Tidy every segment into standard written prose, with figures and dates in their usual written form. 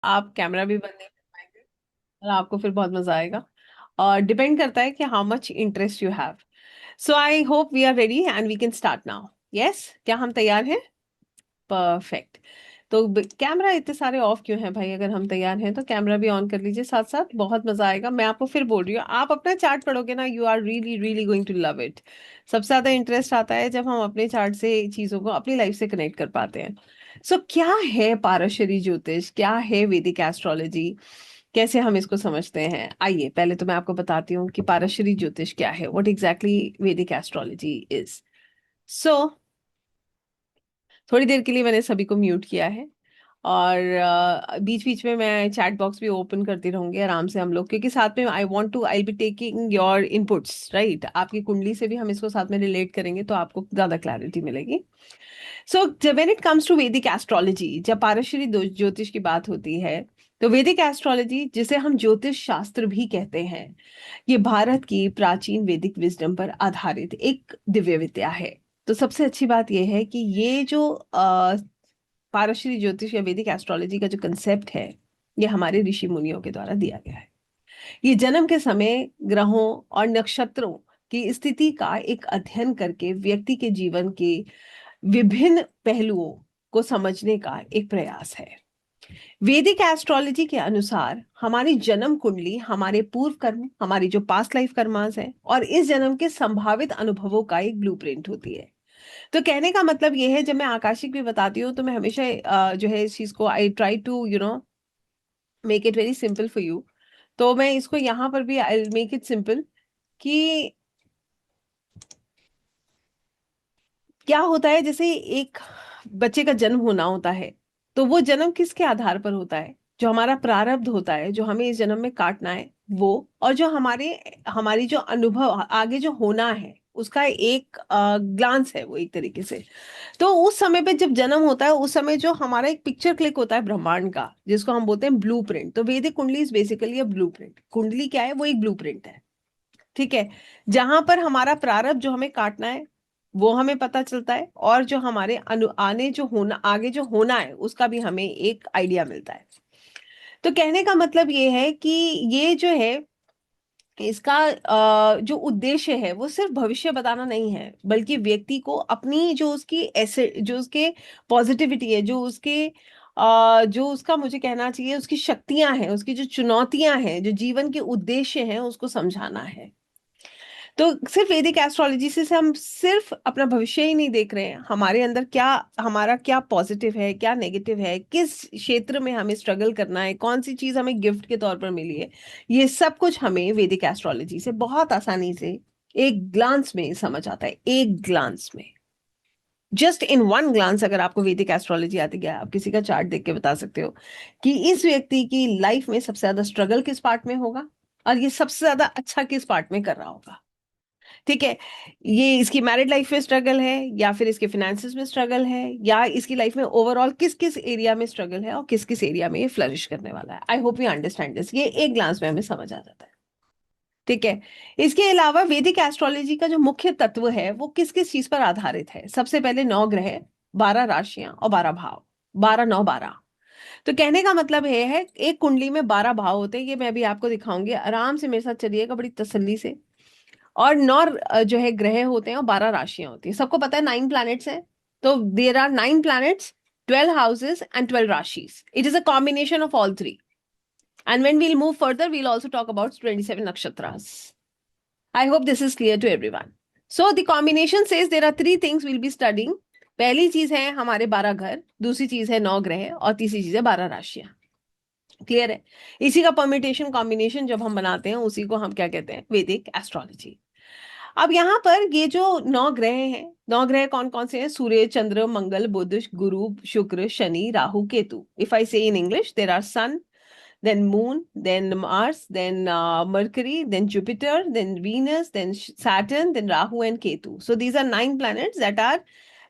आप कैमरा भी बंद नहीं कर पाएंगे और आपको फिर बहुत मजा आएगा। और डिपेंड करता है कि how much interest you have. So I hope we are ready and we can start now. Yes, क्या हम तैयार हैं? परफेक्ट। तो कैमरा इतने सारे ऑफ क्यों हैं भाई? अगर हम तैयार हैं तो कैमरा भी ऑन कर लीजिए साथ साथ, बहुत मजा आएगा। मैं आपको फिर बोल रही हूँ, आप अपना चार्ट पढ़ोगे ना, you are really really going to love it. सबसे ज्यादा इंटरेस्ट आता है जब हम अपने चार्ट से चीजों को अपनी लाइफ से कनेक्ट कर पाते हैं। सो क्या है पारशरी ज्योतिष, क्या है वैदिक एस्ट्रोलॉजी, कैसे हम इसको समझते हैं? आइए पहले तो मैं आपको बताती हूँ कि पारशरी ज्योतिष क्या है, व्हाट एग्जैक्टली वैदिक एस्ट्रोलॉजी इज। सो थोड़ी देर के लिए मैंने सभी को म्यूट किया है, और बीच बीच में मैं चैट बॉक्स भी ओपन करती रहूंगी आराम से हम लोग, क्योंकि साथ में I be taking your inputs, right? आपकी कुंडली से भी हम इसको साथ में रिलेट करेंगे तो आपको ज्यादा क्लैरिटी मिलेगी। So when it comes to Vedic astrology, जब पारशरी ज्योतिष की बात होती है, तो वैदिक एस्ट्रोलॉजी, जिसे हम ज्योतिष शास्त्र भी कहते हैं, ये भारत की प्राचीन वैदिक विजडम पर आधारित एक दिव्य विद्या है। तो सबसे अच्छी बात यह है कि ये जो पारशरी ज्योतिष या वैदिक एस्ट्रोलॉजी का जो कंसेप्ट है, ये हमारे ऋषि मुनियों के द्वारा दिया गया है। ये जन्म के समय ग्रहों और नक्षत्रों की स्थिति का एक अध्ययन करके व्यक्ति के जीवन के विभिन्न पहलुओं को समझने का एक प्रयास है। वैदिक एस्ट्रोलॉजी के अनुसार हमारी जन्म कुंडली हमारे पूर्व कर्म, हमारी जो पास्ट लाइफ कर्मास है, और इस जन्म के संभावित अनुभवों का एक ब्लूप्रिंट होती है। तो कहने का मतलब ये है, जब मैं आकाशिक भी बताती हूँ तो मैं हमेशा जो है इस चीज को I try to make it very simple for you. तो मैं इसको यहाँ पर भी आई मेक इट सिंपल कि क्या होता है, जैसे एक बच्चे का जन्म होना होता है, तो वो जन्म किसके आधार पर होता है? जो हमारा प्रारब्ध होता है, जो हमें इस जन्म में काटना है वो, और जो हमारी जो अनुभव आगे जो होना है उसका एक ग्लांस है वो, एक तरीके से। तो उस समय पे जब जन्म होता है, उस समय जो हमारा एक पिक्चर क्लिक होता है ब्रह्मांड का, जिसको हम बोलते हैं ब्लूप्रिंट। तो वैदिक कुंडली इज बेसिकली अ ब्लूप्रिंट। कुंडली क्या है? वो एक ब्लूप्रिंट है, ठीक है? जहां पर हमारा प्रारब्ध जो हमें काटना है वो हमें पता चलता है, और जो हमारे आने जो होना, आगे जो होना है, उसका भी हमें एक आइडिया मिलता है। तो कहने का मतलब ये है कि ये जो है, इसका जो उद्देश्य है वो सिर्फ भविष्य बताना नहीं है, बल्कि व्यक्ति को अपनी जो उसकी ऐसे जो उसके पॉजिटिविटी है, जो उसका, मुझे कहना चाहिए, उसकी शक्तियां हैं, उसकी जो चुनौतियां हैं, जो जीवन के उद्देश्य हैं, उसको समझाना है। तो सिर्फ वैदिक एस्ट्रोलॉजी से हम सिर्फ अपना भविष्य ही नहीं देख रहे हैं, हमारे अंदर क्या, हमारा क्या पॉजिटिव है, क्या नेगेटिव है, किस क्षेत्र में हमें स्ट्रगल करना है, कौन सी चीज हमें गिफ्ट के तौर पर मिली है, ये सब कुछ हमें वैदिक एस्ट्रोलॉजी से बहुत आसानी से एक ग्लांस में समझ आता है। एक ग्लांस में, जस्ट इन वन ग्लांस, अगर आपको वैदिक एस्ट्रोलॉजी आती है, आप किसी का चार्ट देख के बता सकते हो कि इस व्यक्ति की लाइफ में सबसे ज्यादा स्ट्रगल किस पार्ट में होगा, और ये सबसे ज्यादा अच्छा किस पार्ट में कर रहा होगा। ठीक है? ये इसकी मैरिड लाइफ में स्ट्रगल है, या फिर इसके फिनेंसेस में स्ट्रगल है, या इसकी लाइफ में ओवरऑल किस किस एरिया में स्ट्रगल है, और किस किस एरिया में ये फ्लरिश करने वाला है। I hope you understand this. ये एक ग्लांस में हमें समझ आ जाता है, ठीक है? इसके अलावा वैदिक एस्ट्रोलॉजी का जो मुख्य तत्व है वो किस किस चीज पर आधारित है? सबसे पहले 9 ग्रह, 12 राशियां और 12 भाव। 12 9 12। तो कहने का मतलब ये है, एक कुंडली में 12 भाव होते हैं, ये मैं भी आपको दिखाऊंगी, आराम से मेरे साथ चलिएगा बड़ी तसल्ली से। और 9 जो है ग्रह होते हैं, और 12 राशियां होती है। सबको पता है 9 प्लैनेट्स हैं, तो there are 9 planets, 12 houses and 12 rashis. It is a combination of all three. And when we'll move further, we'll also talk about 27 nakshatras. I hope this is clear to everyone. So the combination says there are 3 things will be studying. पहली चीज है हमारे 12 घर, दूसरी चीज है 9 ग्रह, और तीसरी चीज है 12 राशियां। क्लियर है? इसी का परमिटेशन कॉम्बिनेशन जब हम बनाते हैं, उसी को हम क्या कहते हैं? वैदिक एस्ट्रोलॉजी। अब यहाँ पर ये जो 9 ग्रह हैं, 9 ग्रह कौन कौन से हैं? सूर्य, चंद्र, मंगल, Budh, Guru, Shukra, Shani, Rahu, Ketu. If I say in English, there are sun, then moon, then Mars, then Mercury, then Jupiter, then Venus, then Saturn, then Rahu and Ketu. So these are 9 planets that are,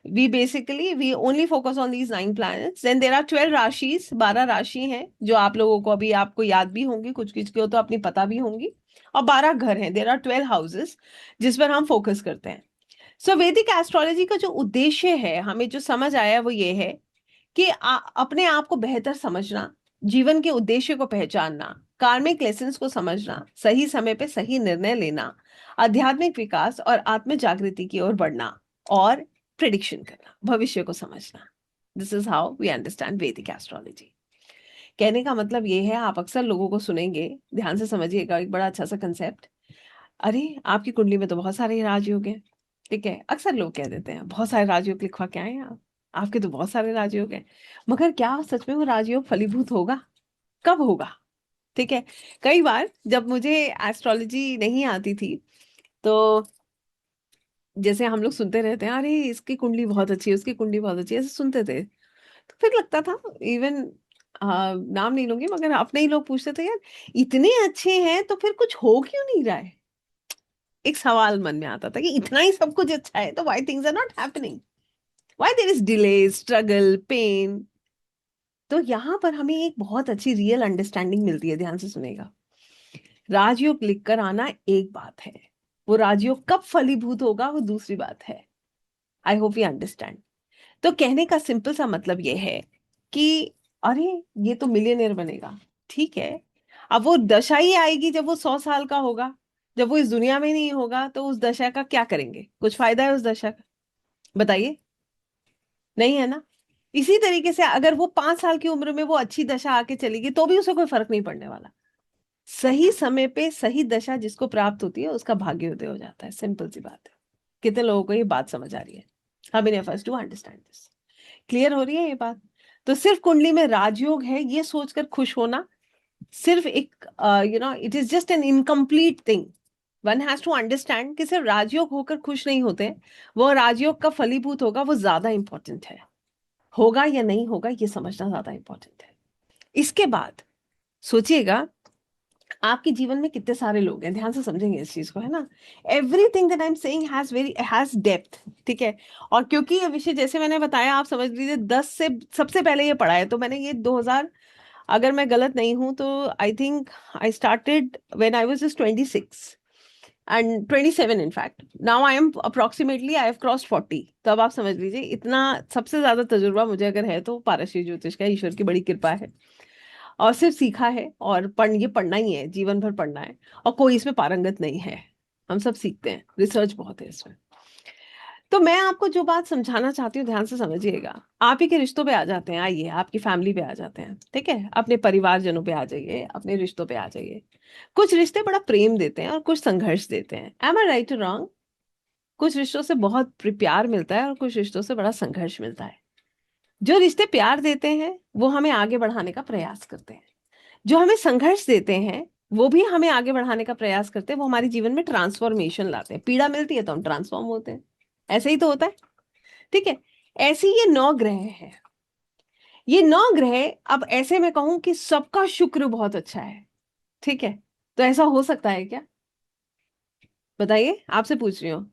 we only focus on these 9 planets. Then there are 12 rashis, 12 राशि हैं, जो आप लोगों को अभी आपको याद भी होंगी, कुछ कुछ को तो अपनी पता भी होंगी। और 12 घर हैं, देर आर 12 हाउसेस, जिस पर हम फोकस करते हैं। सो वैदिक एस्ट्रोलॉजी का जो उद्देश्य है, हमें जो समझ आया वो ये है कि अपने आप को बेहतर समझना, जीवन के उद्देश्य को पहचानना, कार्मिक लेसन्स को समझना, सही समय पे सही निर्णय लेना, आध्यात्मिक विकास और आत्म जागृति की ओर बढ़ना, और प्रिडिक्शन करना, भविष्य को समझना। This is how we understand Vedic astrology. कहने का मतलब ये है, आप अक्सर लोगों को सुनेंगे, ध्यान से समझिएगा, एक बड़ा अच्छा सा कंसेप्ट। अरे आपकी कुंडली में तो बहुत सारे राजयोग हैं, ठीक है, अक्सर लोग कह देते हैं बहुत सारे राजयोग लिखवा के आए हैं आप, आपके तो बहुत सारे राजयोग हैं। मगर क्या सच में वो राजयोग फलीभूत होगा? कब होगा? ठीक है। कई बार जब मुझे एस्ट्रोलॉजी नहीं आती थी, तो जैसे हम लोग सुनते रहते हैं, अरे इसकी कुंडली बहुत अच्छी है, उसकी कुंडली बहुत अच्छी है, ऐसे सुनते थे, तो फिर लगता था, इवन नाम नहीं लूंगी, मगर अपने ही लोग पूछते थे, यार इतने अच्छे हैं तो फिर कुछ हो क्यों नहीं रहा है? एक सवाल मन में आता था कि इतना ही सब कुछ अच्छा है तो why things are not happening, why there is delay, struggle, pain. तो यहाँ पर हमें एक बहुत अच्छी रियल अंडरस्टैंडिंग मिलती है, ध्यान से सुनेगा। राजयोग लिख कर आना एक बात है, वो राजयोग कब फलीभूत होगा वो दूसरी बात है। I hope you understand. तो कहने का सिंपल सा मतलब ये है कि अरे ये तो मिलियनेयर बनेगा, ठीक है, अब वो दशा ही आएगी जब वो 100 साल का होगा, जब वो इस दुनिया में नहीं होगा, तो उस दशा का क्या करेंगे? कुछ फायदा है उस दशा का? बताइए, नहीं है ना। इसी तरीके से अगर वो 5 साल की उम्र में वो अच्छी दशा आके चलेगी तो भी उसे कोई फर्क नहीं पड़ने वाला। सही समय पे सही दशा जिसको प्राप्त होती है उसका भाग्योदय हो जाता है, सिंपल सी बात है। कितने लोगों को ये बात समझ आ रही है? हम in efforts to understand this. Clear हो रही है ये बात? तो सिर्फ कुंडली में राजयोग है ये सोचकर खुश होना सिर्फ एक it is just an incomplete thing. One has to understand कि सिर्फ राजयोग होकर खुश नहीं होते, वो राजयोग का फलीभूत होगा वो ज्यादा इंपॉर्टेंट है। होगा या नहीं होगा ये समझना ज्यादा इंपॉर्टेंट है। इसके बाद सोचिएगा, आपके जीवन में कितने सारे लोग हैं, ध्यान से समझेंगे इस चीज को, है ना। Everything that I am saying has depth, ठीक है। और क्योंकि ये विषय जैसे मैंने बताया, आप समझ लीजिए 10 से सबसे पहले ये पढ़ा है, तो मैंने ये 2000, अगर मैं गलत नहीं हूं तो I think I started when I was just 26 and 27, in fact now I am approximately I have crossed 40। तो अब आप समझ लीजिए, इतना सबसे ज्यादा तजुर्बा मुझे अगर है तो पारसी ज्योतिष का ईश्वर की बड़ी कृपा है। और सिर्फ सीखा है, और ये पढ़ना ही है, जीवन भर पढ़ना है। और कोई इसमें पारंगत नहीं है, हम सब सीखते हैं, रिसर्च बहुत है इसमें। तो मैं आपको जो बात समझाना चाहती हूँ ध्यान से समझिएगा। आप ही के रिश्तों पे आ जाते हैं, आइए आपकी फैमिली पे आ जाते हैं, ठीक है, अपने परिवारजनों पे आ जाइए, अपने रिश्तों पे आ जाइए। कुछ रिश्ते बड़ा प्रेम देते हैं और कुछ संघर्ष देते हैं, एम आई राइट और रॉन्ग? कुछ रिश्तों से बहुत प्यार मिलता है और कुछ रिश्तों से बड़ा संघर्ष मिलता है। जो रिश्ते प्यार देते हैं वो हमें आगे बढ़ाने का प्रयास करते हैं, जो हमें संघर्ष देते हैं वो भी हमें आगे बढ़ाने का प्रयास करते हैं, वो हमारे जीवन में ट्रांसफॉर्मेशन लाते हैं। पीड़ा मिलती है तो हम ट्रांसफॉर्म होते हैं, ऐसे ही तो होता है, ठीक है। ऐसे ही ये 9 ग्रह हैं, ये 9 ग्रह, अब ऐसे में कहूं कि सबका शुक्र बहुत अच्छा है, ठीक है। तो ऐसा हो सकता है क्या? बताइए, आपसे पूछ रही हूँ।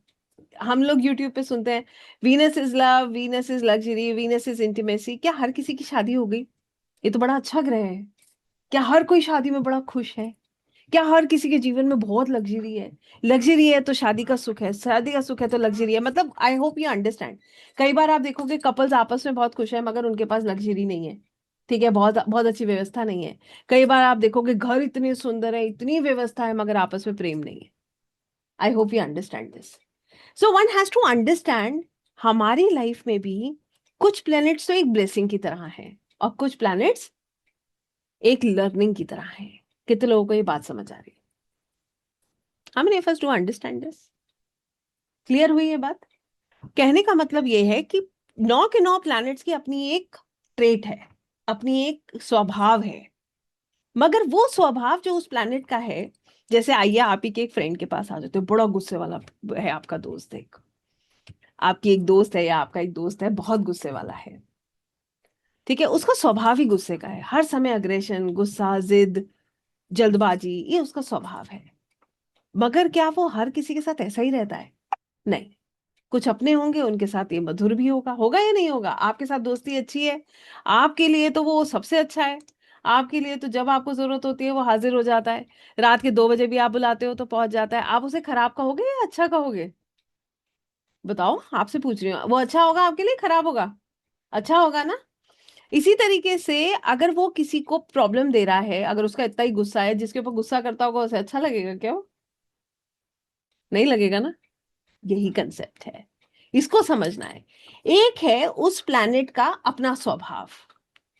हम लोग यूट्यूब पे सुनते हैं, Venus is love, Venus is luxury, Venus is intimacy. क्या हर किसी की शादी हो गई? ये तो बड़ा अच्छा ग्रह है। क्या हर कोई शादी में बड़ा खुश है? क्या हर किसी के जीवन में बहुत लग्जरी है? लग्जरी है तो शादी का सुख है, शादी का सुख है तो लग्जरी है, मतलब आई होप यू अंडरस्टैंड। कई बार आप देखोगे कपल्स आपस में बहुत खुश है मगर उनके पास लग्जरी नहीं है, ठीक है, बहुत बहुत अच्छी व्यवस्था नहीं है। कई बार आप देखोगे घर इतने सुंदर है, इतनी व्यवस्था है, मगर आपस में प्रेम नहीं है। I hope you understand this. So one has to understand, हमारी लाइफ में भी कुछ प्लैनेट्स तो एक ब्लेसिंग की तरह है और कुछ प्लैनेट्स एक लर्निंग की तरह है। कितने लोगों को ये बात समझ आ रही है? हमने first to understand this. Clear हुई ये बात? कहने का मतलब ये है कि 9 के 9 प्लैनेट्स की अपनी एक ट्रेट है, अपनी एक स्वभाव है। मगर वो स्वभाव जो उस प्लैनेट का है, जैसे आइए आप ही के एक फ्रेंड के पास आ जाते हो, बड़ा गुस्से वाला है आपका दोस्त, एक आपकी एक दोस्त है या आपका एक दोस्त है बहुत गुस्से वाला है, ठीक है, उसका स्वभाव ही गुस्से का है, हर समय अग्रेशन, गुस्सा, जिद, जल्दबाजी, ये उसका स्वभाव है। मगर क्या वो हर किसी के साथ ऐसा ही रहता है? नहीं। कुछ अपने होंगे, उनके साथ ये मधुर भी होगा, होगा या नहीं होगा? आपके साथ दोस्ती अच्छी है, आपके लिए तो वो सबसे अच्छा है। आपके लिए तो जब आपको जरूरत होती है वो हाजिर हो जाता है, रात के 2 बजे भी आप बुलाते हो तो पहुंच जाता है। आप उसे खराब कहोगे या अच्छा कहोगे? बताओ, आपसे पूछ रही हूँ, वो अच्छा होगा आपके लिए, खराब होगा? अच्छा होगा ना। इसी तरीके से अगर वो किसी को प्रॉब्लम दे रहा है, अगर उसका इतना ही गुस्सा है, जिसके ऊपर गुस्सा करता होगा उसे अच्छा लगेगा क्या? वो नहीं लगेगा ना। यही कंसेप्ट है, इसको समझना है। एक है उस प्लैनेट का अपना स्वभाव,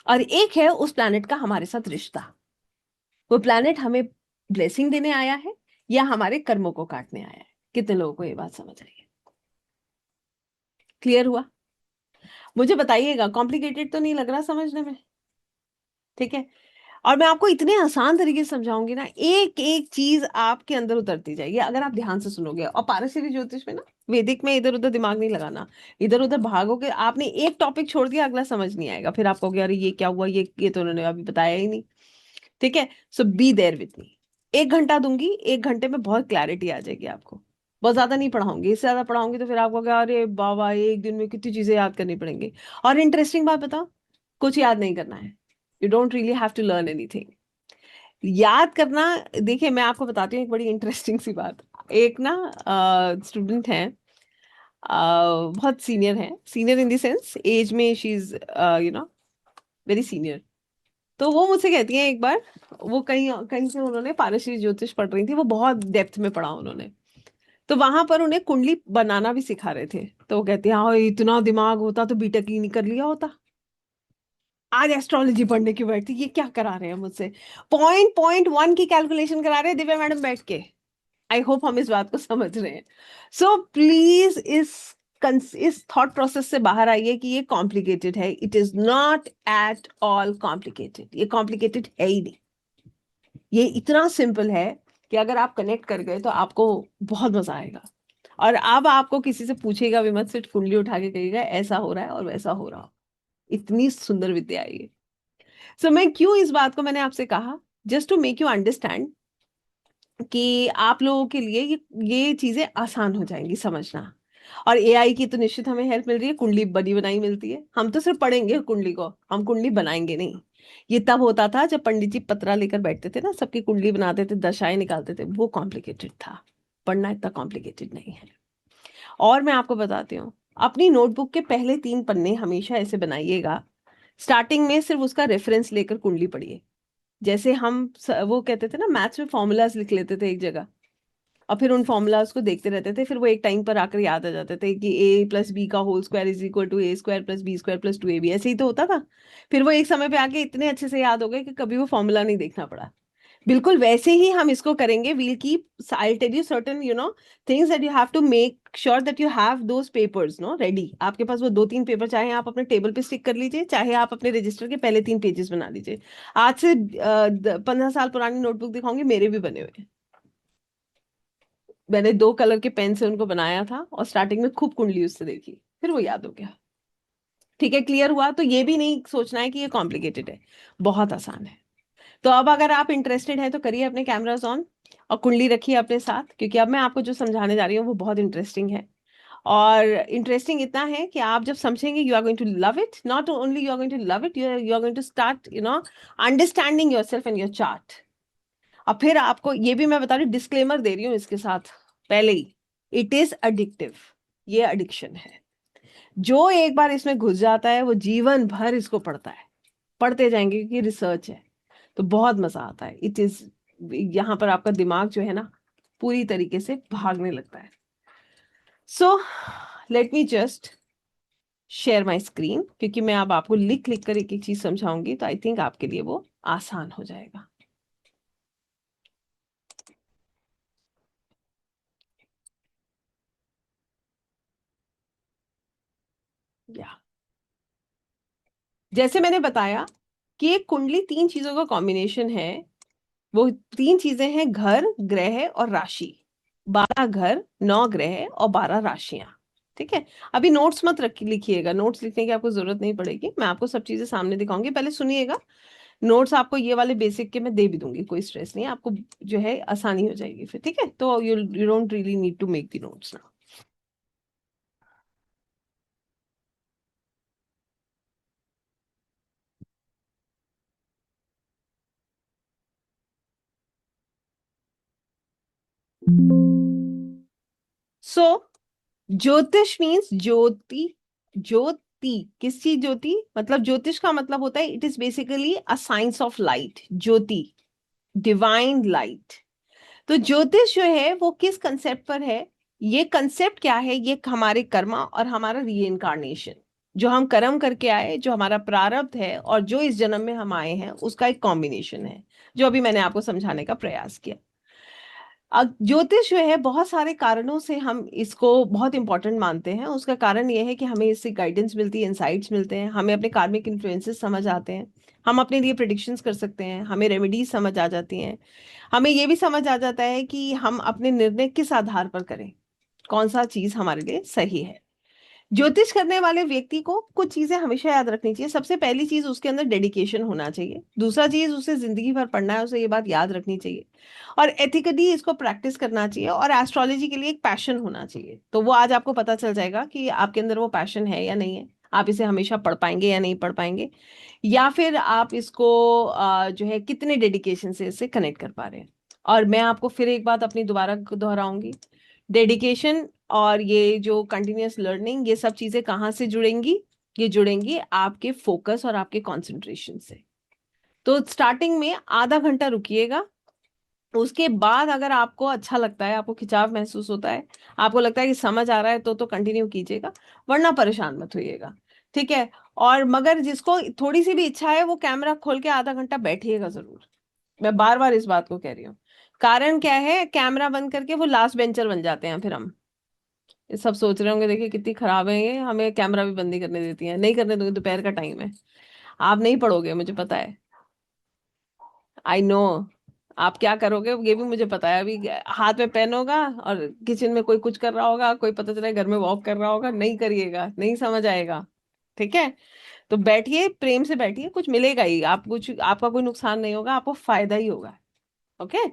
और एक है उस प्लैनेट का हमारे साथ रिश्ता। वो प्लैनेट हमें ब्लेसिंग देने आया है या हमारे कर्मों को काटने आया है? कितने लोगों को ये बात समझ आई है? क्लियर हुआ? मुझे बताइएगा, कॉम्प्लिकेटेड तो नहीं लग रहा समझने में? ठीक है। और मैं आपको इतने आसान तरीके से समझाऊंगी ना, एक एक चीज आपके अंदर उतरती जाएगी अगर आप ध्यान से सुनोगे। और पारसिक ज्योतिष में ना, वैदिक में इधर उधर दिमाग नहीं लगाना। इधर उधर भागोगे, आपने एक टॉपिक छोड़ दिया, अगला समझ नहीं आएगा, फिर आप कहोगे अरे ये क्या हुआ, ये तो उन्होंने अभी बताया ही नहीं। ठीक है। सो बी देयर विथ मी। 1 घंटा दूंगी, 1 घंटे में बहुत क्लैरिटी आ जाएगी आपको। बहुत ज्यादा नहीं पढ़ाऊंगी, इससे ज्यादा पढ़ाऊंगी तो फिर आपको क्या, अरे बाबा एक दिन में कितनी चीजें याद करनी पड़ेंगी। और इंटरेस्टिंग बात बताओ, कुछ याद नहीं करना है। You don't really have to learn anything. याद करना, देखिए मैं आपको बताती हूँ एक बड़ी इंटरेस्टिंग सी बात। एक ना स्टूडेंट है, बहुत सीनियर है, senior in the sense age में she is you know very senior. तो वो मुझसे कहती है एक बार, वो कहीं कहीं से उन्होंने पारसी ज्योतिष पढ़ रही थी, वो बहुत डेप्थ में पढ़ा उन्होंने। तो वहां पर उन्हें कुंडली बनाना भी सिखा रहे थे। तो वो कहती है हाँ, इतना दिमाग होता तो बीटेक ही नहीं कर लिया होता। आज एस्ट्रोलॉजी पढ़ने की बैठती, ये क्या करा रहे हैं मुझसे? पॉइंट 1 की कैलकुलेशन करा रहे हैं दिव्या मैडम बैठ के। आई होप हम इस बात को समझ रहे हैं। सो प्लीज इस थॉट प्रोसेस से बाहर आइए कि ये कॉम्प्लिकेटेड है। It is not at all complicated, ये कॉम्प्लिकेटेड है ही नहीं। ये इतना सिंपल है कि अगर आप कनेक्ट कर गए तो आपको बहुत मजा आएगा। और अब आपको किसी से पूछेगा भी मत, सिर्फ कुंडली उठा के कहिएगा ऐसा हो रहा है और वैसा हो रहा हो। इतनी सुंदर विद्या है ये। सो मैं क्यों इस बात को मैंने आपसे कहा, just to make you understand कि आप लोगों के लिए ये चीजें आसान हो जाएंगी समझना। और एआई की तो निश्चित हमें हेल्प मिल रही है, कुंडली बनी बनाई मिलती है। हम तो सिर्फ पढ़ेंगे कुंडली को, हम कुंडली बनाएंगे नहीं। ये तब होता था जब पंडित जी पतरा लेकर बैठते थे ना, सबकी कुंडली बनाते थे, दशाएं निकालते थे, वो कॉम्प्लिकेटेड था। पढ़ना इतना कॉम्प्लिकेटेड नहीं है। और मैं आपको बताती हूँ, अपनी नोटबुक के पहले 3 पन्ने हमेशा ऐसे बनाइएगा, स्टार्टिंग में सिर्फ उसका रेफरेंस लेकर कुंडली पढ़िए। जैसे हम वो कहते थे ना, मैथ्स में फॉर्मूलाज लिख लेते थे एक जगह, और फिर उन फॉर्मूलाज को देखते रहते थे, फिर वो एक टाइम पर आकर याद आ जाते थे कि a+b का whole square is equal to a² + b² + 2ab, ऐसे ही तो होता था। फिर वो एक समय पे आके इतने अच्छे से याद हो गए कि कभी वो फॉर्मूला नहीं देखना पड़ा। बिल्कुल वैसे ही हम इसको करेंगे। We'll keep, I tell you certain things that you have to make sure that you have those papers no ready. आपके पास वो 2-3 पेपर, चाहे आप अपने टेबल पे स्टिक कर लीजिए, चाहे आप अपने रजिस्टर के पहले 3 पेजेस बना लीजिए। आज से 15 साल पुरानी नोटबुक दिखाऊंगी, मेरे भी बने हुए हैं। मैंने 2 कलर के पेन से उनको बनाया था, और स्टार्टिंग में खूब कुंडली उससे देखी, फिर वो याद हो गया। ठीक है, क्लियर हुआ? तो ये भी नहीं सोचना है कि ये कॉम्प्लिकेटेड है, बहुत आसान है। तो अब अगर आप इंटरेस्टेड हैं तो करिए अपने कैमरास ऑन, और कुंडली रखिए अपने साथ, क्योंकि अब मैं आपको जो समझाने जा रही हूँ वो बहुत इंटरेस्टिंग है। और इंटरेस्टिंग इतना है कि आप जब समझेंगे, you are going to love it. Not only you are going to love it, you are going to start understanding yourself and your chart. और फिर आपको ये भी मैं बता रही हूँ, डिस्क्लेमर दे रही हूँ इसके साथ पहले ही, इट इज अडिक्टिव। ये एडिक्शन है। जो एक बार इसमें घुस जाता है वो जीवन भर इसको पढ़ता है, पढ़ते जाएंगे, क्योंकि रिसर्च है। तो बहुत मजा आता है। इट इज, यहाँ पर आपका दिमाग जो है ना, पूरी तरीके से भागने लगता है। So let me just share my screen, क्योंकि मैं अब आपको लिख लिख कर एक एक चीज समझाऊंगी, तो आई थिंक आपके लिए वो आसान हो जाएगा। या जैसे मैंने बताया कि एक कुंडली 3 चीजों का कॉम्बिनेशन है। वो 3 चीजें हैं, घर, ग्रह और राशि। 12 घर, 9 ग्रह और 12 राशियां। ठीक है। अभी नोट्स मत रखी लिखिएगा, नोट्स लिखने की आपको जरूरत नहीं पड़ेगी, मैं आपको सब चीजें सामने दिखाऊंगी, पहले सुनिएगा। नोट्स आपको ये वाले बेसिक के मैं दे भी दूंगी, कोई स्ट्रेस नहीं है आपको, जो है आसानी हो जाएगी फिर। ठीक है, तो you you don't really need to make the notes now. So jyotish means ज्योति, ज्योत किस चीज ज्योति, मतलब ज्योतिष का मतलब होता है, it is basically a science of light, Jyoti, divine light. तो ज्योतिष जो है वो किस कंसेप्ट पर है? ये कंसेप्ट क्या है? ये हमारे कर्मा और हमारा रीइंकारनेशन, जो हम कर्म करके आए, जो हमारा प्रारब्ध है और जो इस जन्म में हम आए हैं, उसका एक कॉम्बिनेशन है, जो अभी मैंने आपको समझाने का प्रयास किया। ज्योतिष जो है, बहुत सारे कारणों से हम इसको बहुत इंपॉर्टेंट मानते हैं। उसका कारण यह है कि हमें इससे गाइडेंस मिलती है, इंसाइट्स मिलते हैं, हमें अपने कार्मिक इन्फ्लुएंसेस समझ आते हैं, हम अपने लिए प्रिडिक्शंस कर सकते हैं, हमें रेमेडीज समझ आ जाती हैं, हमें ये भी समझ आ जाता है कि हम अपने निर्णय किस आधार पर करें, कौन सा चीज हमारे लिए सही है। ज्योतिष करने वाले व्यक्ति को कुछ चीजें हमेशा याद रखनी चाहिए। सबसे पहली चीज, उसके अंदर डेडिकेशन होना चाहिए। दूसरा चीज, उसे जिंदगी भर पढ़ना है, उसे ये बात याद रखनी चाहिए, और एथिकली इसको प्रैक्टिस करना चाहिए, और एस्ट्रोलॉजी के लिए एक पैशन होना चाहिए। तो वो आज आपको पता चल जाएगा कि आपके अंदर वो पैशन है या नहीं है, आप इसे हमेशा पढ़ पाएंगे या नहीं पढ़ पाएंगे, या फिर आप इसको जो है कितने डेडिकेशन से इससे कनेक्ट कर पा रहे हैं। और मैं आपको फिर एक बात अपनी दोबारा दोहराऊंगी, डेडिकेशन और ये जो कंटिन्यूअस लर्निंग, ये सब चीजें कहाँ से जुड़ेंगी? ये जुड़ेंगी आपके फोकस और आपके कंसंट्रेशन से। तो स्टार्टिंग में आधा घंटा रुकिएगा, उसके बाद अगर आपको अच्छा लगता है, आपको खिंचाव महसूस होता है, आपको लगता है कि समझ आ रहा है, तो कंटिन्यू कीजिएगा, वरना परेशान मत होइएगा। ठीक है? और मगर जिसको थोड़ी सी भी इच्छा है, वो कैमरा खोल के आधा घंटा बैठिएगा जरूर। मैं बार बार इस बात को कह रही हूँ। कारण क्या है? कैमरा बंद करके वो लास्ट बेंचर बन जाते हैं फिर हम। ये सब सोच रहे होंगे, देखिए कितनी खराब है ये, हमें कैमरा भी बंद नहीं करने देती है। नहीं करने दूंगी, दोपहर का टाइम है, आप नहीं पढ़ोगे, मुझे पता है। I know. आप क्या करोगे ये भी मुझे पता है। अभी हाथ में पेन होगा और किचन में कोई कुछ कर रहा होगा, कोई पता चला घर में वॉक कर रहा होगा, नहीं करिएगा, नहीं समझ आएगा। ठीक है? तो बैठिए, प्रेम से बैठिए, कुछ मिलेगा ही, आप कुछ, आपका कोई नुकसान नहीं होगा, आपको फायदा ही होगा। Okay?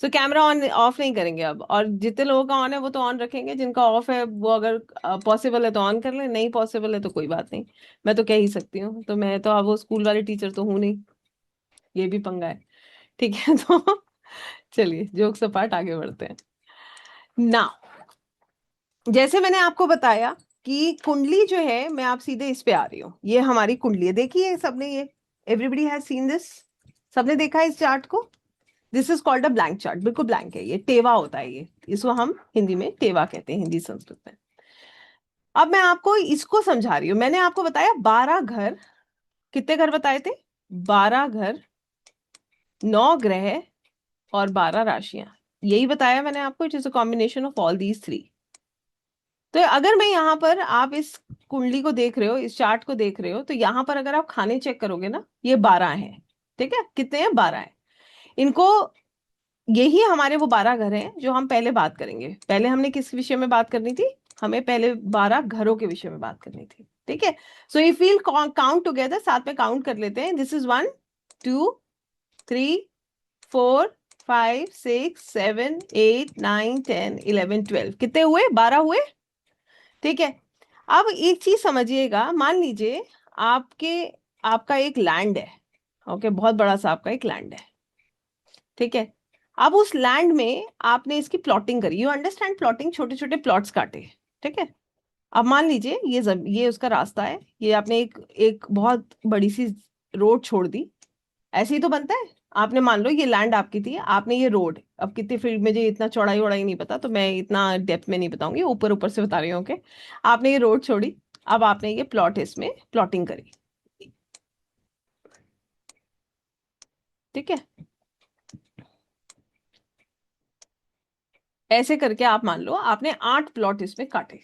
So camera on off नहीं करेंगे अब, और जितने लोगों का ऑन है वो तो ऑन रखेंगे, जिनका ऑफ है वो अगर पॉसिबल है तो ऑन कर ले, नहीं पॉसिबल है तो कोई बात नहीं। मैं तो कह ही सकती हूँ, तो मैं तो अब वो स्कूल वाले टीचर तो हूँ नहीं, ये भी पंगा है। ठीक है? तो चलिए, जोक्स अपार्ट, आगे बढ़ते हैं ना। जैसे मैंने आपको बताया कि कुंडली जो है, मैं आप सीधे इस पे आ रही हूँ, ये हमारी कुंडली है, देखिए सबने ये, एवरीबडी हैज सीन दिस, सबने देखा है इस चार्ट को? This is called a blank chart, बिल्कुल ब्लैंक है, ये टेवा होता है, ये इसको हम हिंदी में टेवा कहते हैं, हिंदी संस्कृत में। अब मैं आपको इसको समझा रही हूँ। मैंने आपको बताया 12 घर, कितने घर बताए थे? 12 घर, 9 ग्रह और 12 राशियां, यही बताया मैंने आपको। It is a combination of all these three. तो अगर मैं यहाँ पर, आप इस कुंडली को देख रहे हो, इस चार्ट को देख रहे हो, तो यहाँ पर अगर आप खाने चेक करोगे ना, ये 12 हैं। ठीक है? कितने हैं? 12 हैं। इनको, यही हमारे वो 12 घर हैं जो हम पहले बात करेंगे। पहले हमने किस विषय में बात करनी थी? हमें पहले 12 घरों के विषय में बात करनी थी। ठीक है? So if we'll count together, साथ में काउंट कर लेते हैं। दिस इज 1 2 3 4 5 6 7 8 9 10 11 12, कितने हुए? 12 हुए। ठीक है? अब एक चीज समझिएगा, मान लीजिए आपके, आपका एक लैंड है। ओके? बहुत बड़ा सा आपका एक लैंड है। ठीक है? अब उस लैंड में आपने इसकी प्लॉटिंग करी, यू अंडरस्टैंड प्लॉटिंग, छोटे छोटे प्लॉट्स काटे। ठीक है? अब मान लीजिए ये उसका रास्ता है, ये आपने एक एक बहुत बड़ी सी रोड छोड़ दी। ऐसे ही तो बनता है। आपने, मान लो ये लैंड आपकी थी, आपने ये रोड, अब कितने फील्ड में, मुझे इतना चौड़ाई वौड़ाई नहीं पता, तो मैं इतना डेप्थ में नहीं बताऊंगी, ऊपर ऊपर से बता रही हूँ। ओके? आपने ये रोड छोड़ी, अब आपने ये प्लॉट, इसमें प्लॉटिंग करी। ठीक है? ऐसे करके आप मान लो आपने 8 प्लॉट इसमें काटे।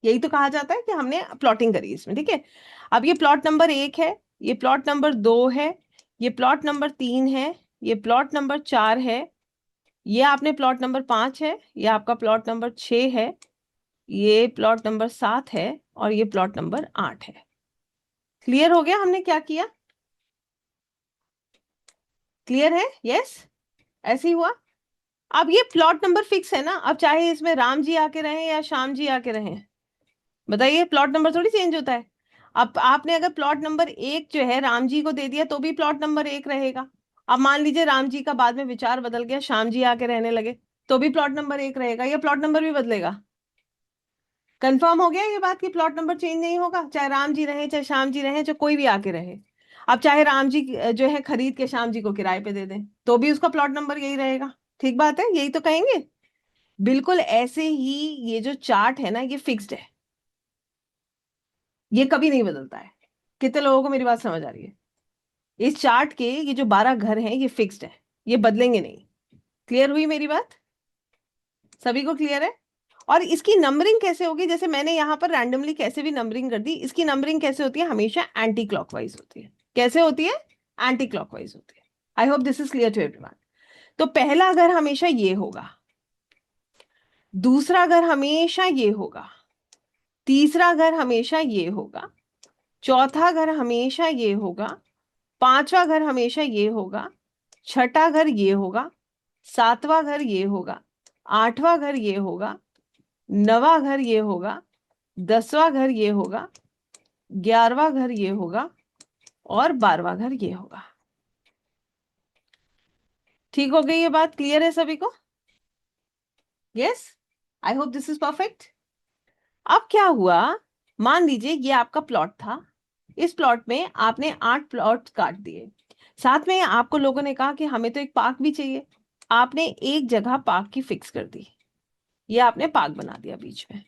यही तो कहा जाता है कि हमने प्लॉटिंग करी इसमें। ठीक है? अब ये प्लॉट नंबर 1 है, ये प्लॉट नंबर 2 है, ये प्लॉट नंबर 3 है, ये प्लॉट नंबर 4 है, ये आपने प्लॉट नंबर 5 है, ये आपका प्लॉट नंबर 6 है, ये प्लॉट नंबर 7 है, और ये प्लॉट नंबर 8 है। क्लियर हो गया हमने क्या किया? क्लियर है? यस? ऐसे ही हुआ। अब ये प्लॉट नंबर फिक्स है ना, अब चाहे इसमें राम जी आके रहें या श्याम जी आके रहें, बताइए, प्लॉट नंबर थोड़ी चेंज होता है। अब आपने अगर प्लॉट नंबर 1 जो है राम जी को दे दिया, तो भी प्लॉट नंबर 1 रहेगा। अब मान लीजिए राम जी का बाद में विचार बदल गया, श्याम जी आके रहने लगे, तो भी प्लॉट नंबर 1 रहेगा, या प्लॉट नंबर भी बदलेगा? कंफर्म हो गया ये बात कि प्लॉट नंबर चेंज नहीं होगा, चाहे राम जी रहे, चाहे श्याम जी रहे, चाहे कोई भी आके रहे। अब चाहे राम जी जो है खरीद के श्याम जी को किराए पे दे दें तो भी उसका प्लॉट नंबर यही रहेगा। ठीक बात है, यही तो कहेंगे। बिल्कुल ऐसे ही ये जो चार्ट है ना, ये फिक्स्ड है, ये कभी नहीं बदलता है। कितने लोगों को मेरी बात समझ आ रही है? इस चार्ट के ये जो 12 घर हैं ये फिक्स्ड है, ये बदलेंगे नहीं। क्लियर हुई मेरी बात? सभी को क्लियर है? और इसकी नंबरिंग कैसे होगी, जैसे मैंने यहाँ पर रैंडमली कैसे भी नंबरिंग कर दी, इसकी नंबरिंग कैसे होती है, हमेशा एंटी क्लॉकवाइज होती है। कैसे होती है? एंटी क्लॉकवाइज होती है। I hope this is clear to everyone. तो पहला घर हमेशा ये होगा, दूसरा घर हमेशा ये होगा, तीसरा घर हमेशा ये होगा, चौथा घर हमेशा ये होगा, पांचवा घर हमेशा ये होगा, छठा घर ये होगा, सातवां घर ये होगा, आठवां घर ये होगा, नवा घर ये होगा, 10वां घर ये होगा, 11वां घर ये होगा, और 12वां घर ये होगा। ठीक हो गई ये बात? क्लियर है सभी को? Yes, I hope this is perfect. अब क्या हुआ, मान लीजिए ये आपका प्लॉट था, इस प्लॉट में आपने 8 प्लॉट काट दिए, साथ में आपको लोगों ने कहा कि हमें तो एक पार्क भी चाहिए। आपने एक जगह पार्क की फिक्स कर दी, ये आपने पार्क बना दिया बीच में।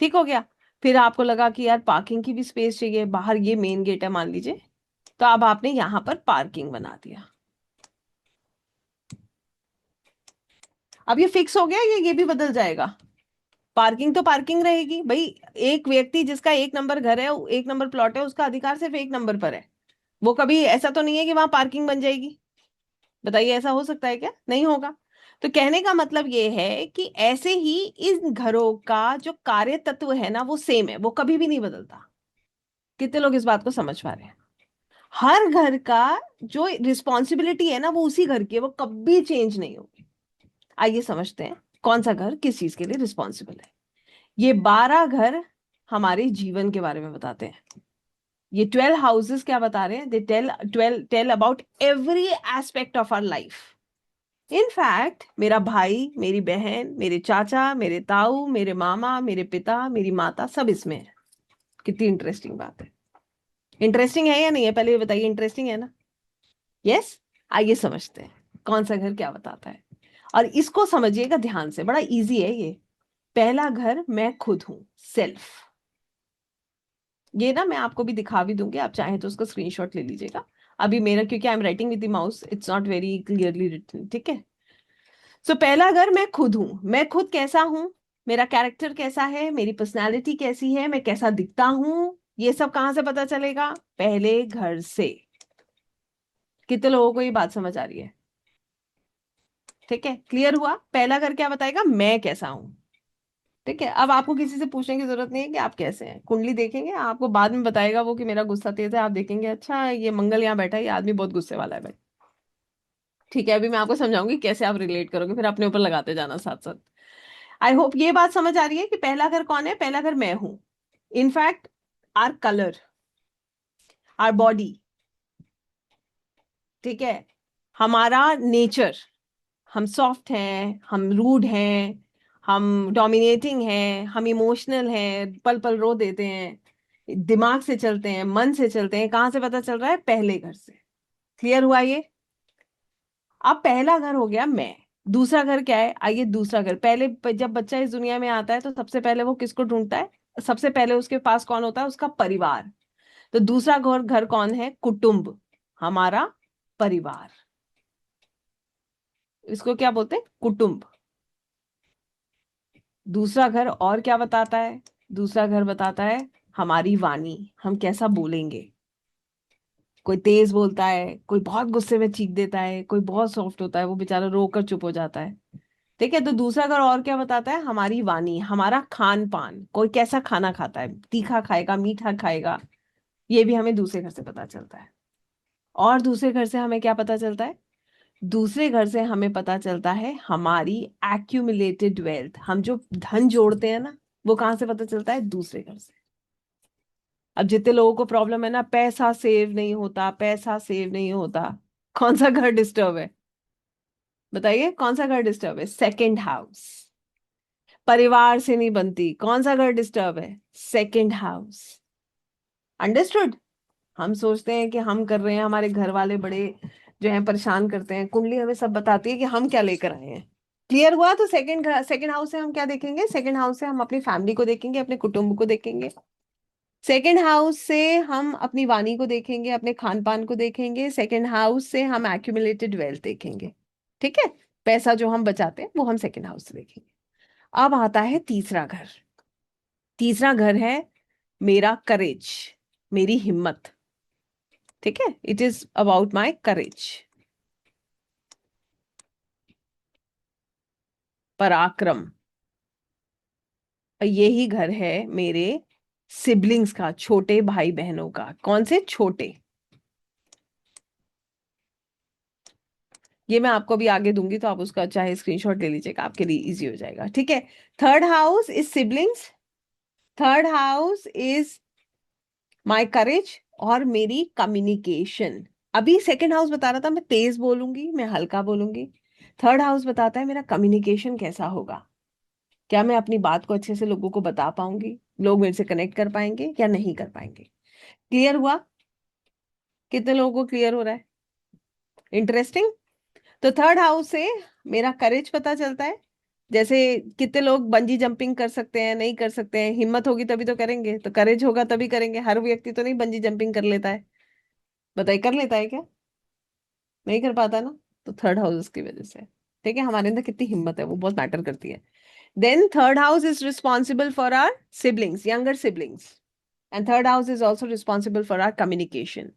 ठीक हो गया। फिर आपको लगा कि यार पार्किंग की भी स्पेस चाहिए, बाहर ये मेन गेट है मान लीजिए, तो अब आपने यहां पर पार्किंग बना दिया। अब ये फिक्स हो गया, ये भी बदल जाएगा? पार्किंग तो पार्किंग रहेगी भाई। एक व्यक्ति जिसका एक नंबर घर है, एक नंबर प्लॉट है, उसका अधिकार सिर्फ एक नंबर पर है। वो कभी ऐसा तो नहीं है कि वहां पार्किंग बन जाएगी। बताइए, ऐसा हो सकता है क्या? नहीं होगा। तो कहने का मतलब ये है कि ऐसे ही इन घरों का जो कार्य तत्व है ना, वो सेम है, वो कभी भी नहीं बदलता। कितने लोग इस बात को समझ पा रहे हैं? हर घर का जो रिस्पॉन्सिबिलिटी है ना, वो उसी घर की है, वो कभी चेंज नहीं होगी। आइए समझते हैं कौन सा घर किस चीज के लिए रिस्पॉन्सिबल है। ये 12 घर हमारे जीवन के बारे में बताते हैं। ये 12 हाउसेस क्या बता रहे हैं? They tell about every aspect of our life. In fact मेरा भाई, मेरी बहन, मेरे चाचा, मेरे ताऊ, मेरे मामा, मेरे पिता, मेरी माता, सब इसमें है। कितनी इंटरेस्टिंग बात है। इंटरेस्टिंग है या नहीं है, पहले ये बताइए, इंटरेस्टिंग है ना? यस। आइए समझते हैं कौन सा घर क्या बताता है। और इसको समझिएगा ध्यान से, बड़ा इजी है ये। पहला घर मैं खुद हूं, सेल्फ। ये ना मैं आपको भी दिखा भी दूंगी, आप चाहें तो उसका स्क्रीनशॉट ले लीजिएगा। अभी मेरा, क्योंकि I am writing with the mouse, it's not very clearly written, ठीक है? सो पहला घर मैं खुद हूं। मैं खुद कैसा हूं, मेरा कैरेक्टर कैसा है, मेरी पर्सनालिटी कैसी है, मैं कैसा दिखता हूं, ये सब कहां से पता चलेगा? पहले घर से। कितने लोगों को ये बात समझ आ रही है? ठीक है, क्लियर हुआ? पहला घर क्या बताएगा? मैं कैसा हूं। ठीक है, अब आपको किसी से पूछने की जरूरत नहीं है कि आप कैसे हैं। कुंडली देखेंगे, आपको बाद में बताएगा वो कि मेरा गुस्सा तेज है, आप देखेंगे अच्छा ये मंगल यहाँ बैठा है, ये आदमी बहुत गुस्से वाला है भाई। ठीक है, अभी मैं आपको समझाऊंगी कैसे आप रिलेट करोगे, फिर अपने ऊपर लगाते जाना साथ साथ। आई होप ये बात समझ आ रही है कि पहला घर कौन है? पहला घर मैं हूं। In fact our colour, our body, ठीक है, हमारा नेचर, हम सॉफ्ट हैं, हम रूड हैं, हम डोमिनेटिंग हैं, हम इमोशनल हैं, पल पल रो देते हैं, दिमाग से चलते हैं, मन से चलते हैं, कहाँ से पता चल रहा है? पहले घर से। क्लियर हुआ ये? अब पहला घर हो गया मैं। दूसरा घर क्या है? आइए, दूसरा घर, पहले जब बच्चा इस दुनिया में आता है तो सबसे पहले वो किसको ढूंढता है? सबसे पहले उसके पास कौन होता है? उसका परिवार। तो दूसरा घर घर कौन है? कुटुंब, हमारा परिवार। इसको क्या बोलते हैं? कुटुंब। दूसरा घर और क्या बताता है? दूसरा घर बताता है हमारी वाणी, हम कैसा बोलेंगे। कोई तेज बोलता है, कोई बहुत गुस्से में चीख देता है, कोई बहुत सॉफ्ट होता है, वो बेचारा रोकर चुप हो जाता है। ठीक है, तो दूसरा घर और क्या बताता है? हमारी वाणी, हमारा खान पान, कोई कैसा खाना खाता है, तीखा खाएगा, मीठा खाएगा, ये भी हमें दूसरे घर से पता चलता है। और दूसरे घर से हमें क्या पता चलता है? दूसरे घर से हमें पता चलता है हमारी एक्यूमुलेटेड वेल्थ, हम जो धन जोड़ते हैं ना, वो कहाँ से पता चलता है? दूसरे घर से। अब जितने लोगों को प्रॉब्लम है ना, पैसा सेव नहीं होता, पैसा सेव नहीं होता, कौन सा घर डिस्टर्ब है? बताइए कौन सा घर डिस्टर्ब है? Second house. परिवार से नहीं बनती। कौन सा घर डिस्टर्ब है? Second house. अंडरस्टूड? हम सोचते हैं कि हम कर रहे हैं, हमारे घर वाले बड़े जो है परेशान करते हैं, कुंडली हमें सब बताती है कि हम क्या लेकर आए हैं। क्लियर हुआ? तो सेकंड हाउस से हम क्या देखेंगे? सेकंड हाउस से हम अपनी फैमिली को देखेंगे, अपने कुटुंब को देखेंगे। सेकंड हाउस से हम अपनी वाणी को देखेंगे, अपने खान पान को देखेंगे। सेकंड हाउस से हम एक्यूमुलेटेड वेल्थ देखेंगे। ठीक है? पैसा जो हम बचाते हैं वो हम सेकंड हाउस से देखेंगे। अब आता है तीसरा घर। तीसरा घर है मेरा करेज, मेरी हिम्मत। ठीक है? इट इज अबाउट माई करेज, पराक्रम। यही घर है मेरे सिबलिंग्स का, छोटे भाई बहनों का। कौन से छोटे? ये मैं आपको भी आगे दूंगी, तो आप उसका चाहे स्क्रीनशॉट ले लीजिएगा, आपके लिए इजी हो जाएगा। ठीक है? Third house is siblings, third house is my courage और मेरी कम्युनिकेशन। अभी सेकंड हाउस बता रहा था मैं तेज बोलूंगी, मैं हल्का बोलूंगी। थर्ड हाउस बताता है मेरा कम्युनिकेशन कैसा होगा, क्या मैं अपनी बात को अच्छे से लोगों को बता पाऊंगी, लोग मेरे से कनेक्ट कर पाएंगे या नहीं कर पाएंगे। क्लियर हुआ? कितने लोगों को क्लियर हो रहा है? इंटरेस्टिंग। तो थर्ड हाउस से मेरा करेज पता चलता है। जैसे कितने लोग बंजी जंपिंग कर सकते हैं, नहीं कर सकते हैं? हिम्मत होगी तभी तो करेंगे, तो करेज होगा तभी करेंगे। हर व्यक्ति तो नहीं बंजी जंपिंग कर लेता है। बताइए, कर लेता है क्या? नहीं कर पाता ना। तो थर्ड हाउस की वजह से। ठीक है? हमारे अंदर कितनी हिम्मत है वो बहुत मैटर करती है। Then third house is responsible for our siblings, younger siblings. And third house is also responsible for our communication.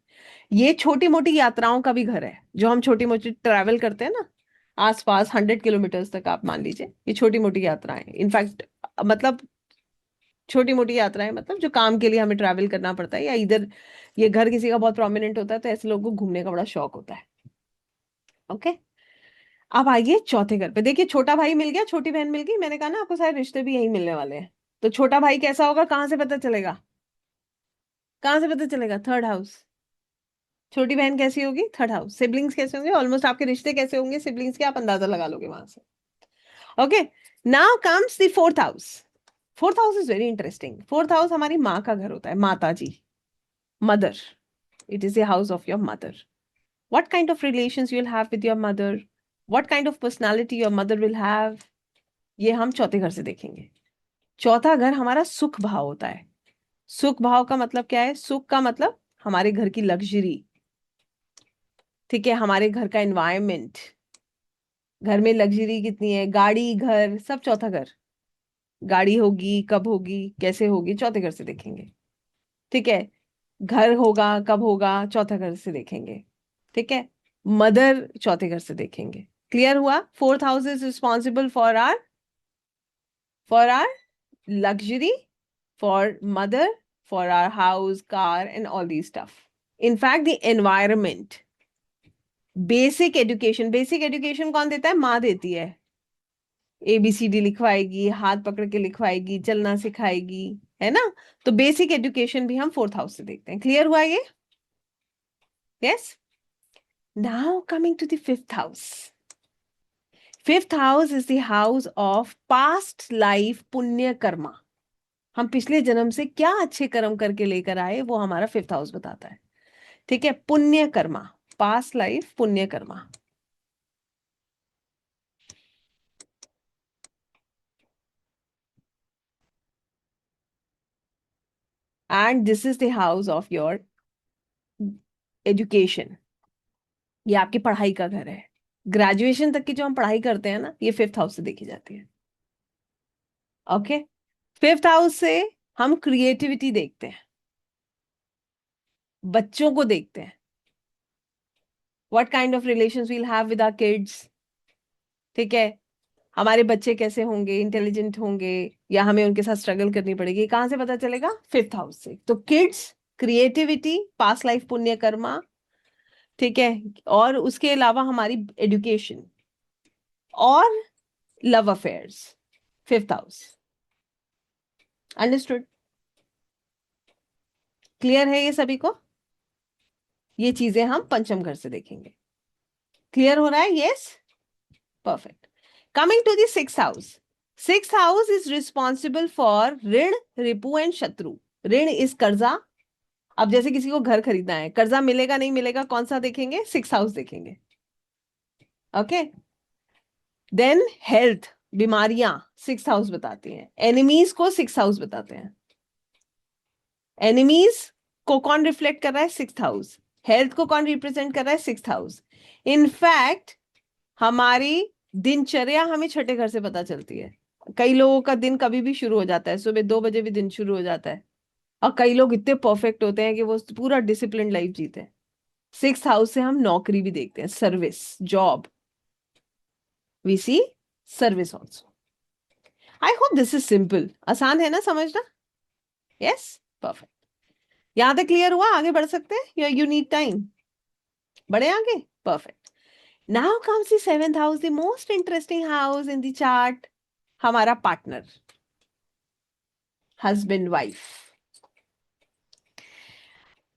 ये छोटी मोटी यात्राओं का भी घर है, जो हम छोटी मोटी ट्रैवल करते हैं ना, आसपास 100 किलोमीटर्स तक आप मान लीजिए, ये छोटी मोटी यात्राएं। इनफैक्ट मतलब छोटी मोटी यात्राएं मतलब जो काम के लिए हमें ट्रैवल करना पड़ता है, या इधर ये घर किसी का बहुत प्रोमिनेंट होता है, तो ऐसे लोगों को घूमने का बड़ा शौक होता है। ओके? अब आइए चौथे घर पे। देखिए, छोटा भाई मिल गया, छोटी बहन मिल गई। मैंने कहा ना आपको सारे रिश्ते भी यही मिलने वाले हैं। तो छोटा भाई कैसा होगा, कहाँ से पता चलेगा? कहाँ से पता चलेगा? Third house. छोटी बहन कैसी होगी? Third house. सिबलिंग्स कैसे होंगे? ऑलमोस्ट आपके रिश्ते कैसे होंगे सिबलिंग्स के, आप अंदाजा लगा लोगे वहां से। Okay? Now comes the fourth house. Fourth house is very interesting. Fourth house हमारी माँ का घर होता है, माता जी, mother. It is the house of your mother. What kind of relations you'll have with your mother, what kind of personality your mother will have, ये हम चौथे घर से देखेंगे। चौथा घर हमारा सुख भाव होता है। सुख भाव का मतलब क्या है? सुख का मतलब हमारे घर की लग्जरी। ठीक है? हमारे घर का एनवायरमेंट, घर में लग्जरी कितनी है, गाड़ी, घर, सब चौथा घर। गाड़ी होगी, कब होगी, कैसे होगी, चौथे घर से देखेंगे। ठीक है? घर होगा, कब होगा, चौथा घर से देखेंगे। ठीक है? मदर चौथे घर से देखेंगे। क्लियर हुआ? Fourth house is responsible for our luxury, for mother, for our house, car, and all these stuff. In fact, the environment, basic education कौन देता है? माँ देती है। ABCD लिखवाएगी, हाथ पकड़ के लिखवाएगी, चलना सिखाएगी, है ना? तो बेसिक एजुकेशन भी हम फोर्थ हाउस से देखते हैं। क्लियर हुआ ये? Yes. Now coming to the fifth house. Fifth house is the house of past life पुण्य कर्मा। हम पिछले जन्म से क्या अच्छे कर्म करके लेकर आए, वो हमारा फिफ्थ हाउस बताता है। ठीक है? पुण्य कर्मा, पास्ट लाइफ पुण्य Karma. And this is the house of your education. ये आपकी पढ़ाई का घर है। ग्रेजुएशन तक की जो हम पढ़ाई करते हैं ना, ये फिफ्थ हाउस से देखी जाती है। ओके? फिफ्थ हाउस से हम क्रिएटिविटी देखते हैं, बच्चों को देखते हैं। What kind of relations we'll have with our kids. ठीक है? हमारे बच्चे कैसे होंगे, इंटेलिजेंट होंगे, या हमें उनके साथ स्ट्रगल करनी पड़ेगी, कहां से पता चलेगा? फिफ्थ हाउस से। तो किड्स, क्रिएटिविटी, पास्ट लाइफ पुण्य कर्मा। ठीक है? और उसके अलावा हमारी एजुकेशन और love affairs, fifth house. Understood? Clear है ये सभी को? ये चीजें हम पंचम घर से देखेंगे। क्लियर हो रहा है? Yes? Perfect. Coming to the six house. Six house is responsible for ऋण, रिपु एंड शत्रु। ऋण इज कर्जा। अब जैसे किसी को घर खरीदना है, कर्जा मिलेगा नहीं मिलेगा, कौन सा देखेंगे? सिक्स हाउस देखेंगे। ओके। देन हेल्थ, बीमारियां सिक्स हाउस बताती हैं। एनिमीज को सिक्स हाउस बताते हैं। एनिमीज को कौन रिफ्लेक्ट कर रहा है? Six house. हेल्थ को कौन रिप्रेजेंट कर रहा है? Six house. इनफैक्ट हमारी दिनचर्या हमें छठे घर से पता चलती है। कई लोगों का दिन कभी भी शुरू हो जाता है, सुबह 2 बजे भी दिन शुरू हो जाता है। और कई लोग इतने परफेक्ट होते हैं कि वो पूरा डिसिप्लिन लाइफ जीते हैं। सिक्स हाउस से हम नौकरी भी देखते हैं, service, job. We see service also. I hope this is simple. आसान है ना समझना? Yes, perfect. यहां तक क्लियर हुआ? आगे बढ़ सकते हैं या यू नीड टाइम? बढ़े आगे? Perfect. Now comes the seventh house, the most interesting house in the chart. हमारा partner, husband wife.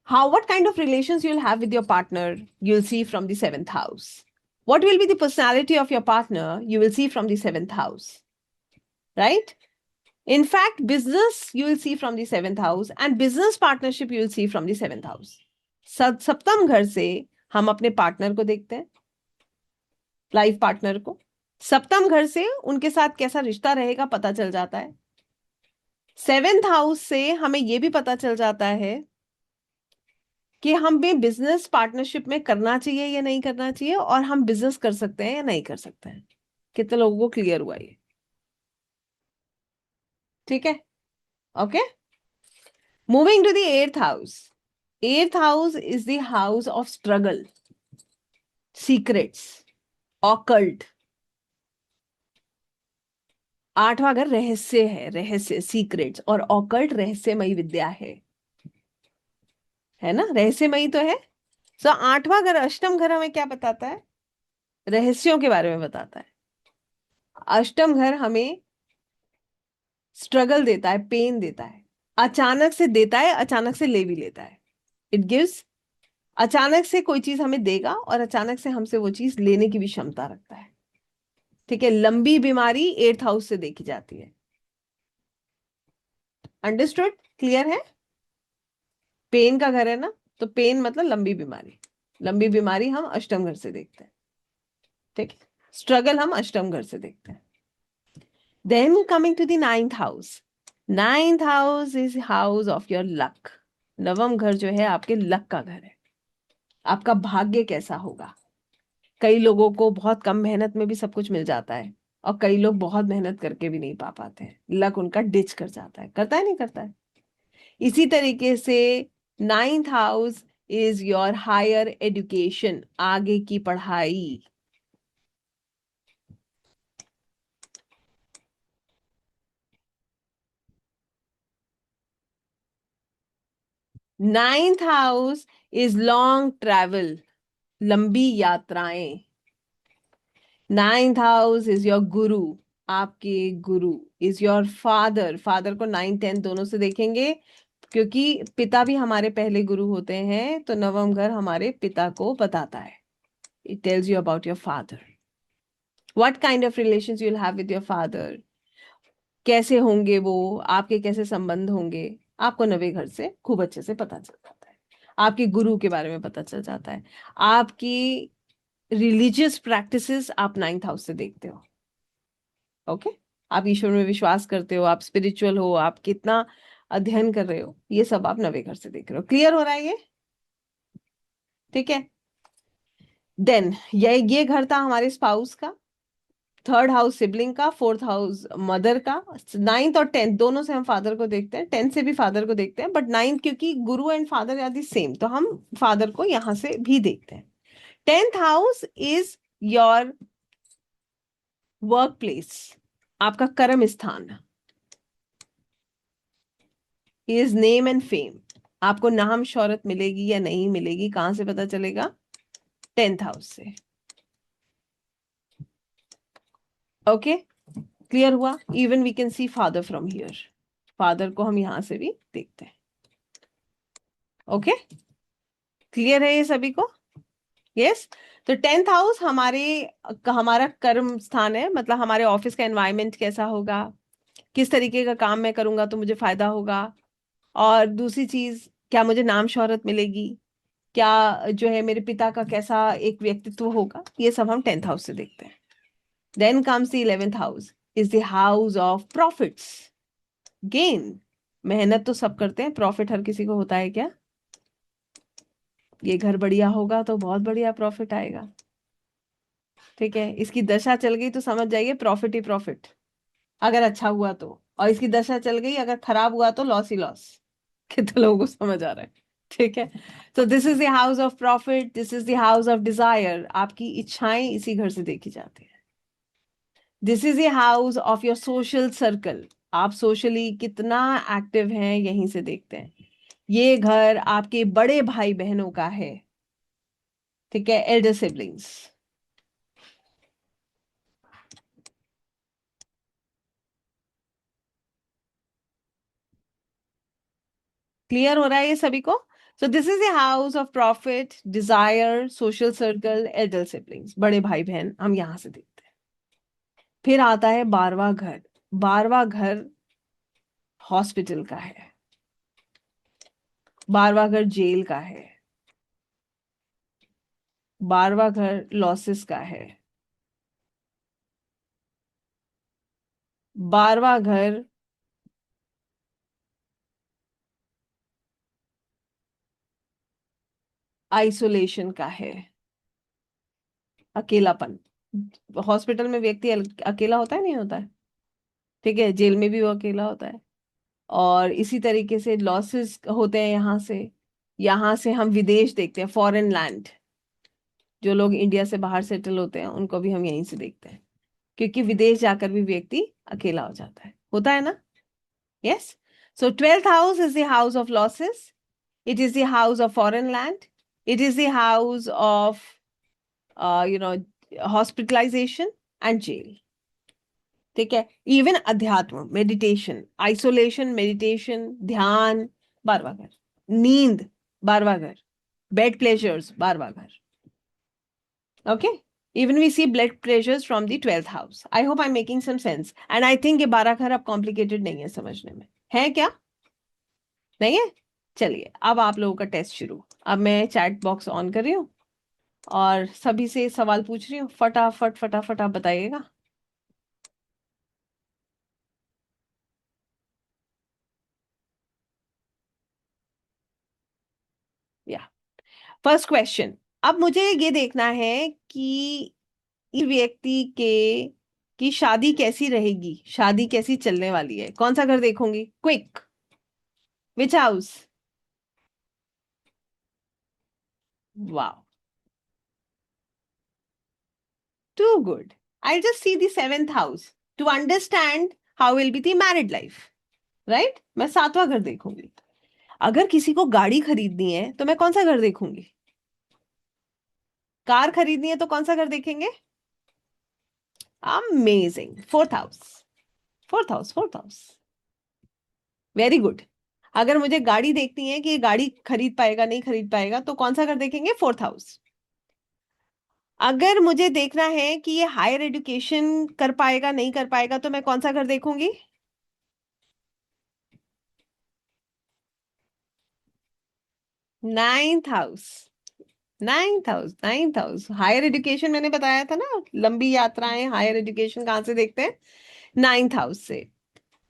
How, what kind of relations you'll have with your partner, you'll see from the seventh house. What will be the personality of your partner, you will see from the seventh house, right? In fact, business you will see from the seventh house, and business partnership you will see from the seventh house. सप्तम घर से हम अपने partner को देखते हैं, life partner को। सप्तम घर से उनके साथ कैसा रिश्ता रहेगा पता चल जाता है। सेवेंथ हाउस से हमें यह भी पता चल जाता है कि हमें बिजनेस पार्टनरशिप में करना चाहिए या नहीं करना चाहिए, और हम बिजनेस कर सकते हैं या नहीं कर सकते हैं। कितने लोगों को क्लियर हुआ ये? ठीक है, okay. Moving to the eighth house. Eighth house is the house of struggle, secrets, occult. आठवां घर रहस्य है, रहस्य, सीक्रेट्स, और ऑकल्ट रहस्यमयी विद्या है ना? रहस्यमयी तो है। सो आठवां घर, अष्टम घर हमें क्या बताता है? रहस्यों के बारे में बताता है। अष्टम घर हमें स्ट्रगल देता है, पेन देता है, अचानक से देता है, अचानक से ले भी लेता है। इट गिव्स, अचानक से कोई चीज हमें देगा और अचानक से हमसे वो चीज लेने की भी क्षमता रखता है। ठीक है, लंबी बीमारी एट्थ हाउस से देखी जाती है। अंडरस्टूड? क्लियर है? पेन का घर है ना, तो पेन मतलब लंबी बीमारी। लंबी बीमारी हम अष्टम घर से देखते हैं। ठीक है, स्ट्रगल हम अष्टम घर से देखते हैं। Then coming to the ninth house. Ninth house is house of your luck. नवम घर जो है आपके लक का घर है। आपका भाग्य कैसा होगा? कई लोगों को बहुत कम मेहनत में भी सब कुछ मिल जाता है, और कई लोग बहुत मेहनत करके भी नहीं पा पाते हैं, लक उनका डिच कर जाता है। करता है नहीं करता है? इसी तरीके से ninth house is your higher education, आगे की पढ़ाई। Ninth house is long travel, लंबी यात्राएं। नाइन्थ हाउस इज योर गुरु, आपके गुरु। इज योर फादर, फादर को 9, 10 दोनों से देखेंगे, क्योंकि पिता भी हमारे पहले गुरु होते हैं। तो नवम घर हमारे पिता को बताता है। It tells you about your father, what kind of relations you will have with your father, कैसे होंगे वो, आपके कैसे संबंध होंगे, आपको नवे घर से खूब अच्छे से पता चल जाता है। आपके गुरु के बारे में पता चल जाता है। आपकी रिलीजियस प्रैक्टिसेस आप नाइन्थ हाउस से देखते हो। ओके, आप ईश्वर में विश्वास करते हो, आप स्पिरिचुअल हो, आप कितना अध्ययन कर रहे हो, ये सब आप नवे घर से देख रहे हो। क्लियर हो रहा है ये? ठीक है। देन ये घर था हमारे स्पाउस का, थर्ड हाउस सिबलिंग का, फोर्थ हाउस मदर का। नाइन्थ और टेंथ दोनों से हम फादर को देखते हैं, टेंथ से भी फादर को देखते हैं, बट नाइन्थ क्योंकि guru and father are the same, तो हम फादर को यहां से भी देखते हैं। Tenth house is your workplace, आपका कर्म स्थान। इज नेम एंड फेम, आपको नाम शौहरत मिलेगी या नहीं मिलेगी, कहां से पता चलेगा? टेंथ हाउस से। ओके, क्लियर हुआ? Even we can see father from here, father को हम यहां से भी देखते हैं। ओके, क्लियर है ये सभी को? यस। तो 10th हाउस हमारा कर्म स्थान है, मतलब हमारे ऑफिस का एनवायरनमेंट कैसा होगा, किस तरीके का काम मैं करूंगा तो मुझे फायदा होगा, और दूसरी चीज क्या मुझे नाम शोहरत मिलेगी, क्या जो है मेरे पिता का कैसा एक व्यक्तित्व होगा, ये सब हम 10th हाउस से देखते हैं। Then comes the 11th house, is the house of profits, gain. मेहनत तो सब करते हैं, प्रॉफिट हर किसी को होता है क्या? ये घर बढ़िया होगा तो बहुत बढ़िया प्रॉफिट आएगा। ठीक है, इसकी दशा चल गई तो समझ जाइए प्रॉफिट ही प्रॉफिट, अगर अच्छा हुआ तो। और इसकी दशा चल गई, अगर खराब हुआ तो लॉस ही लॉस। कितने लोगों को समझ आ रहा है? ठीक है। तो this is the house of profit, this is the house of desire, आपकी इच्छाएं इसी घर से देखी जाती है। This is the house of your social circle, आप सोशली कितना एक्टिव हैं यहीं से देखते हैं। ये घर आपके बड़े भाई बहनों का है, ठीक है, एल्डर सिबलिंग्स। क्लियर हो रहा है ये सभी को? So this is the house of profit, desire, social circle, elder siblings, बड़े भाई बहन हम यहां से देखते हैं। फिर आता है 12वां घर। 12वां घर हॉस्पिटल का है, 12वां घर जेल का है, 12वां घर लॉसेस का है, 12वां घर आइसोलेशन का है, अकेलापन। हॉस्पिटल में व्यक्ति अकेला होता है, नहीं होता है? ठीक है, जेल में भी वो अकेला होता है। और इसी तरीके से लॉसेस होते हैं यहाँ से हम विदेश देखते हैं, फॉरेन लैंड। जो लोग इंडिया से बाहर सेटल होते हैं उनको भी हम यहीं से देखते हैं, क्योंकि विदेश जाकर भी व्यक्ति अकेला हो जाता है, होता है ना? Yes. So 12th house is the house of losses, it is the house of foreign land, it is the house of you know hospitalization and jail. ठीक है, इवन अध्यात्म, मेडिटेशन, आइसोलेशन, मेडिटेशन, ध्यान, 12वां घर। नींद, 12वां घर। बेड प्लेजर्स, 12वां घर। Okay, even we see blood pressures from the 12th house. I hope I am making some sense, and I think ये 12 घर अब कॉम्प्लिकेटेड नहीं है समझने में, है क्या? नहीं है? चलिए, अब आप लोगों का टेस्ट शुरू। अब मैं चैट बॉक्स ऑन कर रही हूँ और सभी से सवाल पूछ रही हूँ, फटाफट फटाफट आप बताइएगा। या फर्स्ट क्वेश्चन, अब मुझे ये देखना है कि इस व्यक्ति के की शादी कैसी रहेगी, शादी कैसी चलने वाली है। कौन सा घर देखूंगी? Quick, which house? Wow, too good. I just see the 7th house to understand how will be the married life, right? मैं 7वां घर देखूंगी। अगर किसी को गाड़ी खरीदनी है तो मैं कौन सा घर देखूंगी? कार खरीदनी है तो कौन सा घर देखेंगे? Amazing, 4th house, 4th house, 4th house, very good. अगर मुझे गाड़ी देखनी है कि ये गाड़ी खरीद पाएगा नहीं खरीद पाएगा तो कौन सा घर देखेंगे? 4th house. अगर मुझे देखना है कि ये हायर एजुकेशन कर पाएगा नहीं कर पाएगा तो मैं कौन सा घर देखूंगी? 9th house, 9th house, 9th house. Higher education मैंने बताया था ना, लंबी यात्राएं हायर एजुकेशन कहाँ से देखते हैं? 9th हाउस से।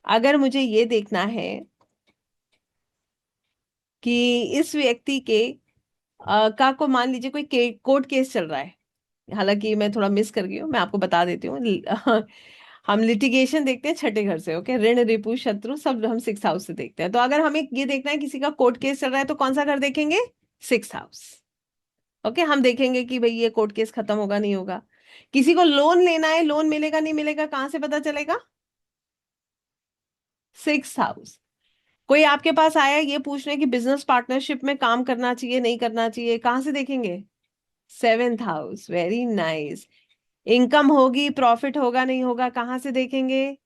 अगर मुझे ये देखना है कि इस व्यक्ति के का को मान लीजिए कोई कोर्ट केस चल रहा है, हालांकि मैं थोड़ा मिस कर गई हूँ, मैं आपको बता देती हूँ। हम लिटिगेशन देखते हैं छठे घर से, ओके, ऋण रिपु शत्रु सब हम 6th हाउस से देखते हैं। तो अगर हमें ये देखना है किसी का कोर्ट केस चल रहा है तो कौन सा घर देखेंगे? 6th house. ओके, हम देखेंगे कि भाई ये कोर्ट केस खत्म होगा नहीं होगा। किसी को लोन लेना है, लोन मिलेगा नहीं मिलेगा कहाँ से पता चलेगा? 6th house. कोई आपके पास आया ये पूछने की बिजनेस पार्टनरशिप में काम करना चाहिए नहीं करना चाहिए, कहाँ से देखेंगे? 7th house, very nice. Income होगी, प्रॉफिट होगा नहीं होगा कहाँ से देखेंगे?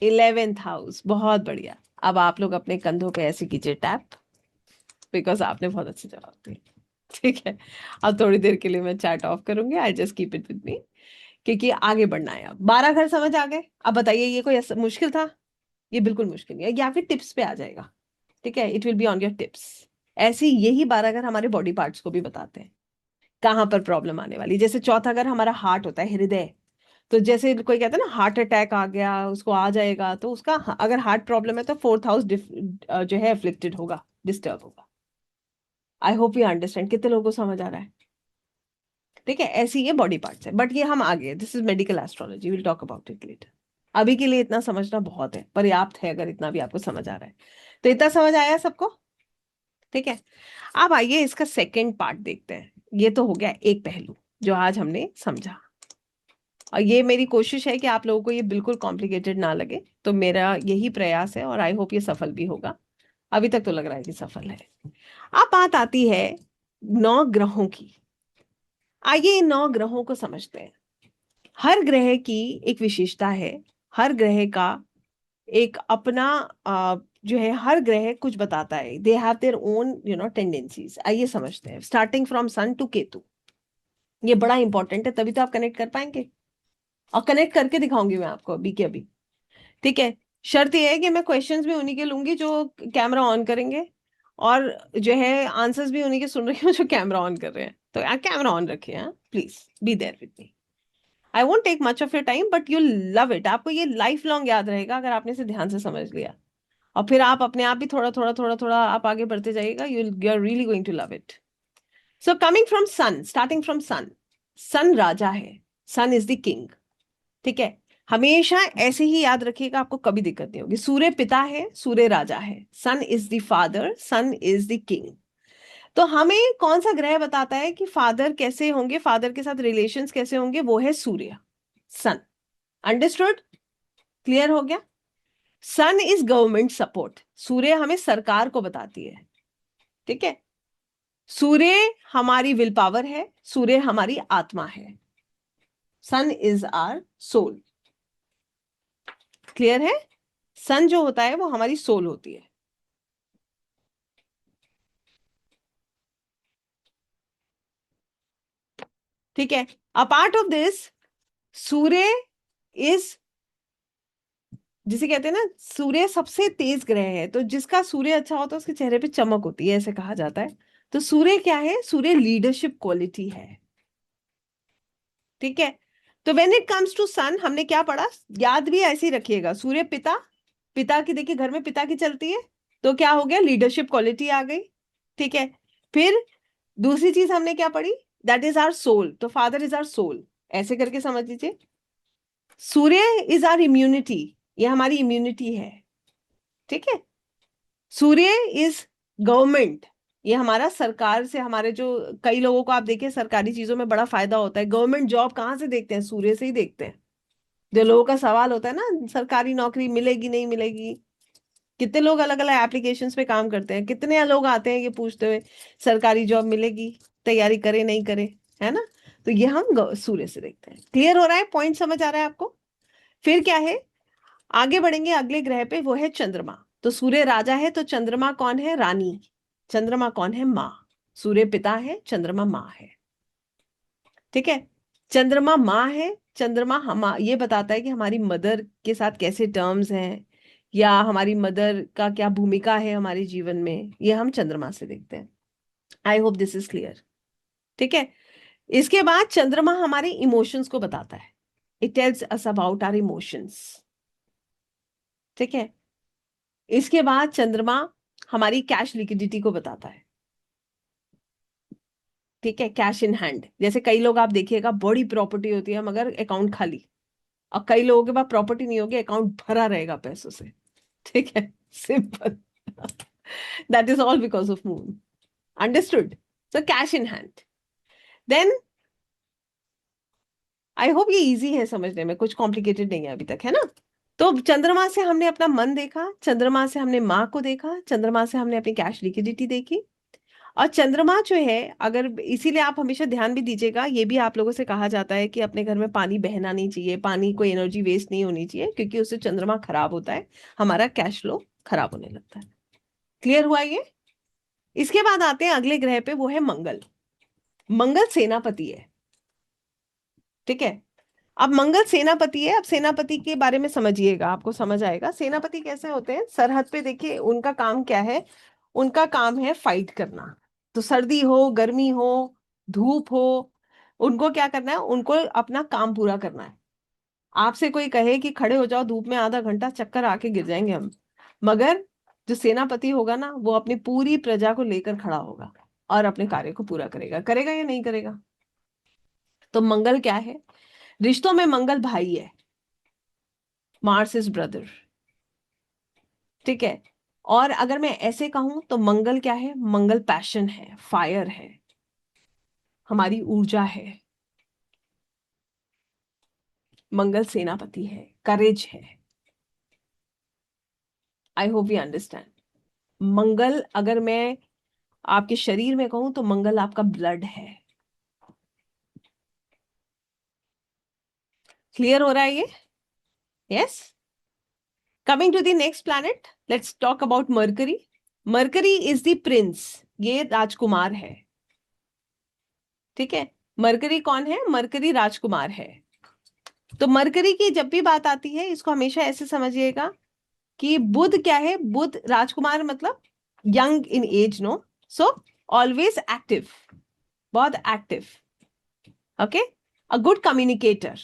11th हाउस, बहुत बढ़िया। अब आप लोग अपने कंधों पे ऐसे कीजिए टैप, बिकॉज आपने बहुत अच्छे जवाब दिए। ठीक है, अब थोड़ी देर के लिए मैं चैट ऑफ करूंगी, I just keep it with me, क्योंकि आगे बढ़ना है। अब 12 घर समझ आ गए। अब बताइए ये कोई मुश्किल था? ये बिल्कुल मुश्किल नहीं है, या फिर टिप्स पे आ जाएगा। ठीक है, it will be on your tips. ऐसे ही यही 12 घर हमारे बॉडी पार्ट्स को भी बताते हैं कहाँ पर प्रॉब्लम आने वाली। जैसे चौथा घर हमारा हार्ट होता है, हृदय। तो जैसे कोई कहता है ना हार्ट अटैक आ गया, उसको आ जाएगा, तो उसका अगर हार्ट प्रॉब्लम है तो फोर्थ हाउस जो है अफ्लिक्टेड होगा, डिस्टर्ब होगा। आई होप यू अंडरस्टैंड। कितने लोगों को समझ आ रहा है? ठीक है, ऐसी ये बॉडी पार्ट्स है, बट ये हम आगे, this is medical astrology, will talk about it later. अभी के लिए इतना समझना बहुत है, पर्याप्त है, अगर इतना भी आपको समझ आ रहा है तो। इतना समझ आया सबको? ठीक है, अब आइए इसका सेकंड पार्ट देखते हैं। ये तो हो गया एक पहलू जो आज हमने समझा, और ये मेरी कोशिश है कि आप लोगों को ये बिल्कुल कॉम्प्लिकेटेड ना लगे, तो मेरा यही प्रयास है, और आई होप ये सफल भी होगा। अभी तक तो लग रहा है कि सफल है। अब बात आती है 9 ग्रहों की। आइए इन 9 ग्रहों को समझते हैं। हर ग्रह की एक विशेषता है, हर ग्रह का एक अपना जो है, हर ग्रह कुछ बताता है। They have their own tendencies. आइए समझते हैं, starting from sun to Ketu. ये बड़ा इंपॉर्टेंट है, तभी तो आप कनेक्ट कर पाएंगे, और कनेक्ट करके दिखाऊंगी मैं आपको अभी के अभी। ठीक है, शर्त यह है कि मैं क्वेश्चंस भी उन्हीं के लूंगी जो कैमरा ऑन करेंगे, और जो है आंसर्स भी उन्हीं के सुन रही हूँ जो कैमरा ऑन कर रहे हैं। तो कैमरा ऑन रखिए, हाँ please be there with me. I won't take much of your time, but you love it. आपको ये लाइफ लॉन्ग याद रहेगा अगर आपने इसे ध्यान से समझ लिया, और फिर आप अपने आप भी थोड़ा थोड़ा थोड़ा थोड़ा आप आगे बढ़ते जाइएगा। You are really going to love it. So coming from sun, starting from sun. Sun राजा है, सन इज द किंग। ठीक है, हमेशा ऐसे ही याद रखिएगा, आपको कभी दिक्कत नहीं होगी। सूर्य पिता है, सूर्य राजा है, sun is the father, sun is the king. तो हमें कौन सा ग्रह बताता है कि फादर कैसे होंगे, फादर के साथ रिलेशंस कैसे होंगे? वो है सूर्य, सन। अंडरस्टूड? क्लियर हो गया? सन इज गवर्नमेंट सपोर्ट। सूर्य हमें सरकार को बताती है। ठीक है, सूर्य हमारी विल पावर है, सूर्य हमारी आत्मा है। Sun is our soul. Clear है? सन जो होता है वो हमारी सोल होती है। ठीक है, apart of this, Surya is, जिसे कहते हैं ना, सूर्य सबसे तेज ग्रह है। तो जिसका सूर्य अच्छा होता है उसके चेहरे पे चमक होती है, ऐसे कहा जाता है। तो सूर्य क्या है? सूर्य लीडरशिप क्वालिटी है। ठीक है, तो व्हेन इट कम्स टू सन, हमने क्या पढ़ा? याद भी ऐसे ही रखिएगा। सूर्य पिता, पिता की देखिए घर में पिता की चलती है, तो क्या हो गया? लीडरशिप क्वालिटी आ गई। ठीक है, फिर दूसरी चीज हमने क्या पढ़ी? That is our soul. तो फादर इज आवर सोल, ऐसे करके समझ लीजिए। सूर्य इज आवर इम्यूनिटी, ये हमारी इम्यूनिटी है। ठीक है, सूर्य इज गवर्नमेंट, ये हमारा सरकार से, हमारे जो कई लोगों को आप देखिए सरकारी चीजों में बड़ा फायदा होता है। गवर्नमेंट जॉब कहाँ से देखते हैं? सूर्य से ही देखते हैं। जो लोगों का सवाल होता है ना, सरकारी नौकरी मिलेगी नहीं मिलेगी, कितने लोग अलग अलग एप्लीकेशंस पे काम करते हैं, कितने लोग आते हैं ये पूछते हुए सरकारी जॉब मिलेगी, तैयारी करे नहीं करे, है ना? तो ये हम सूर्य से देखते हैं। क्लियर हो रहा है? पॉइंट समझ आ रहा है आपको? फिर क्या है, आगे बढ़ेंगे अगले ग्रह पे, वो है चंद्रमा। तो सूर्य राजा है, तो चंद्रमा कौन है? रानी। चंद्रमा कौन है? माँ। सूर्य पिता है, चंद्रमा माँ है। ठीक है, चंद्रमा माँ है। चंद्रमा हम ये बताता है कि हमारी मदर के साथ कैसे टर्म्स हैं, या हमारी मदर का क्या भूमिका है हमारे जीवन में, ये हम चंद्रमा से देखते हैं। I hope this is clear. ठीक है, इसके बाद चंद्रमा हमारे इमोशंस को बताता है। It tells us about our emotions. ठीक है, इसके बाद चंद्रमा हमारी कैश लिक्विडिटी को बताता है। ठीक है, कैश इन हैंड। जैसे कई लोग आप देखिएगा बड़ी प्रॉपर्टी होती है मगर अकाउंट खाली, और कई लोगों के पास प्रॉपर्टी नहीं होगी, अकाउंट भरा रहेगा पैसों से। ठीक है, simple. That is all because of moon. Understood? So cash in hand. Then I hope ये इजी है समझने में, कुछ कॉम्प्लिकेटेड नहीं है अभी तक, है ना? तो चंद्रमा से हमने अपना मन देखा, चंद्रमा से हमने माँ को देखा, चंद्रमा से हमने अपनी कैश लिक्विडिटी देखी। और चंद्रमा जो है, अगर इसीलिए आप हमेशा ध्यान भी दीजिएगा, ये भी आप लोगों से कहा जाता है कि अपने घर में पानी बहना नहीं चाहिए, पानी कोई एनर्जी वेस्ट नहीं होनी चाहिए, क्योंकि उससे चंद्रमा खराब होता है, हमारा कैश फ्लो खराब होने लगता है। क्लियर हुआ ये? इसके बाद आते हैं अगले ग्रह पे, वो है मंगल। मंगल सेनापति है, ठीक है। अब मंगल सेनापति है, अब सेनापति के बारे में समझिएगा, आपको समझ आएगा सेनापति कैसे होते हैं। सरहद पे देखिए उनका काम क्या है, उनका काम है फाइट करना। तो सर्दी हो, गर्मी हो, धूप हो, उनको क्या करना है, उनको अपना काम पूरा करना है। आपसे कोई कहे कि खड़े हो जाओ धूप में आधा घंटा, चक्कर आके गिर जाएंगे हम। मगर जो सेनापति होगा ना, वो अपनी पूरी प्रजा को लेकर खड़ा होगा और अपने कार्य को पूरा करेगा। करेगा या नहीं करेगा? तो मंगल क्या है? रिश्तों में मंगल भाई है, मार्स इज ब्रदर, ठीक है। और अगर मैं ऐसे कहूं तो मंगल क्या है? मंगल पैशन है, फायर है, हमारी ऊर्जा है। मंगल सेनापति है, करेज है। I hope you understand. Mangal अगर मैं आपके शरीर में कहूं तो मंगल आपका ब्लड है। क्लियर हो रहा है ये? Yes. Coming to the next planet, let's talk about Mercury. Mercury is the prince, ये राजकुमार है, ठीक है। मरकरी कौन है? मरकरी राजकुमार है। तो मरकरी की जब भी बात आती है, इसको हमेशा ऐसे समझिएगा कि बुध क्या है? बुध राजकुमार मतलब young in age, no, so always active, बहुत active, okay, a good communicator.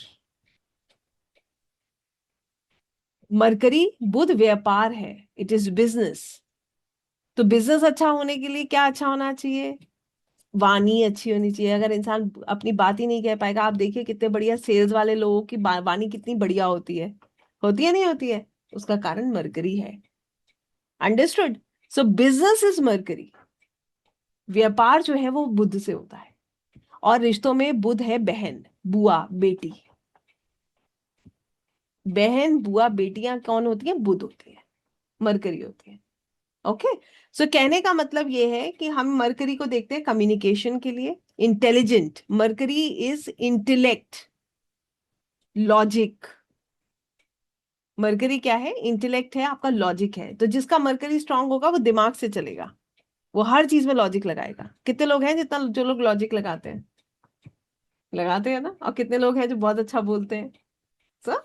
Mercury Budh व्यापार है, इट इज बिजनेस। तो बिजनेस अच्छा होने के लिए क्या अच्छा होना चाहिए? वाणी अच्छी होनी चाहिए। अगर इंसान अपनी बात ही नहीं कह पाएगा, आप देखिए कितने बढ़िया सेल्स वाले लोगों की वाणी कितनी बढ़िया होती है नहीं होती है? उसका कारण मरकरी है। Understood? So business is mercury. व्यापार जो है वो बुध से होता है। और रिश्तों में बुध है बहन, बुआ, बेटी। बहन, बुआ, बेटियां कौन होती हैं? बुध होती है, मरकरी होती है। ओके। सो कहने का मतलब ये है कि हम मरकरी को देखते हैं कम्युनिकेशन के लिए, intelligent. Mercury is intellect, logic. Mercury क्या है? इंटेलेक्ट है, आपका लॉजिक है। तो जिसका मरकरी स्ट्रांग होगा वो दिमाग से चलेगा, वो हर चीज में लॉजिक लगाएगा। कितने लोग हैं जितना जो लोग लॉजिक लगाते हैं ना, और कितने लोग हैं जो बहुत अच्छा बोलते हैं। So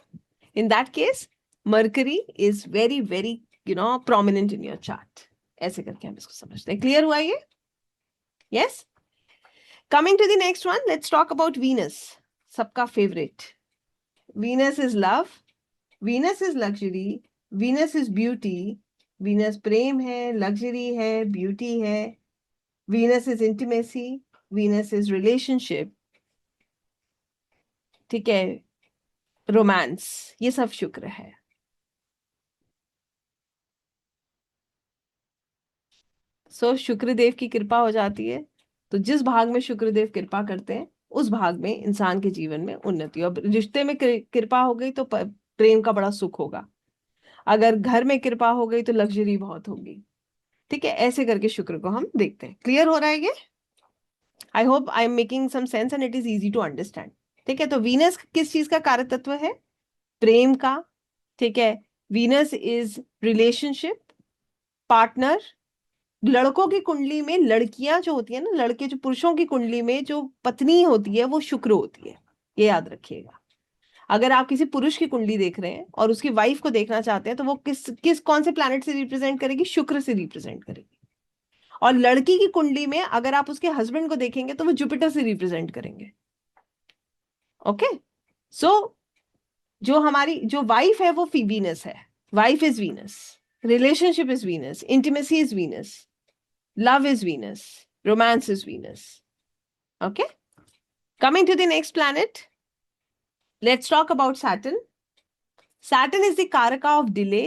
in that case Mercury is very very prominent in your chart. ऐसे करके हम इसको समझते हैं। क्लियर हुआ ये? Yes. Coming to the next one, let's talk about Venus, सबका favourite. Venus is love, Venus is luxury, Venus is beauty. Venus प्रेम है, लग्जरी है, ब्यूटी है। Venus is intimacy, Venus is relationship, ठीक है, रोमांस। ये सब शुक्र है। सो शुक्रदेव की कृपा हो जाती है। तो जिस भाग में शुक्रदेव कृपा करते हैं, उस भाग में इंसान के जीवन में उन्नति। और रिश्ते में कृपा हो गई तो प्रेम का बड़ा सुख होगा। अगर घर में कृपा हो गई तो लग्जरी बहुत होगी, ठीक है। ऐसे करके शुक्र को हम देखते हैं। क्लियर हो रहा है ये? I hope I am making some sense and it is easy to understand, ठीक है। तो वीनस किस चीज का कारक तत्व है? प्रेम का, ठीक है। Venus is relationship, partner. लड़कों की कुंडली में लड़कियां जो होती है ना, लड़के जो, पुरुषों की कुंडली में जो पत्नी होती है वो शुक्र होती है, ये याद रखिएगा। अगर आप किसी पुरुष की कुंडली देख रहे हैं और उसकी वाइफ को देखना चाहते हैं, तो वो किस किस कौन से प्लैनेट से रिप्रेजेंट करेगी? शुक्र से रिप्रेजेंट करेगी। और लड़की की कुंडली में अगर आप उसके हस्बैंड को देखेंगे तो वो जुपिटर से रिप्रेजेंट करेंगे। ओके। सो जो हमारी जो वाइफ है वो वीनस है। Wife is Venus, relationship is Venus, intimacy is Venus, love is Venus, romance is Venus. Okay. Coming to the next planet, let's talk about Saturn. Saturn is the karaka of delay,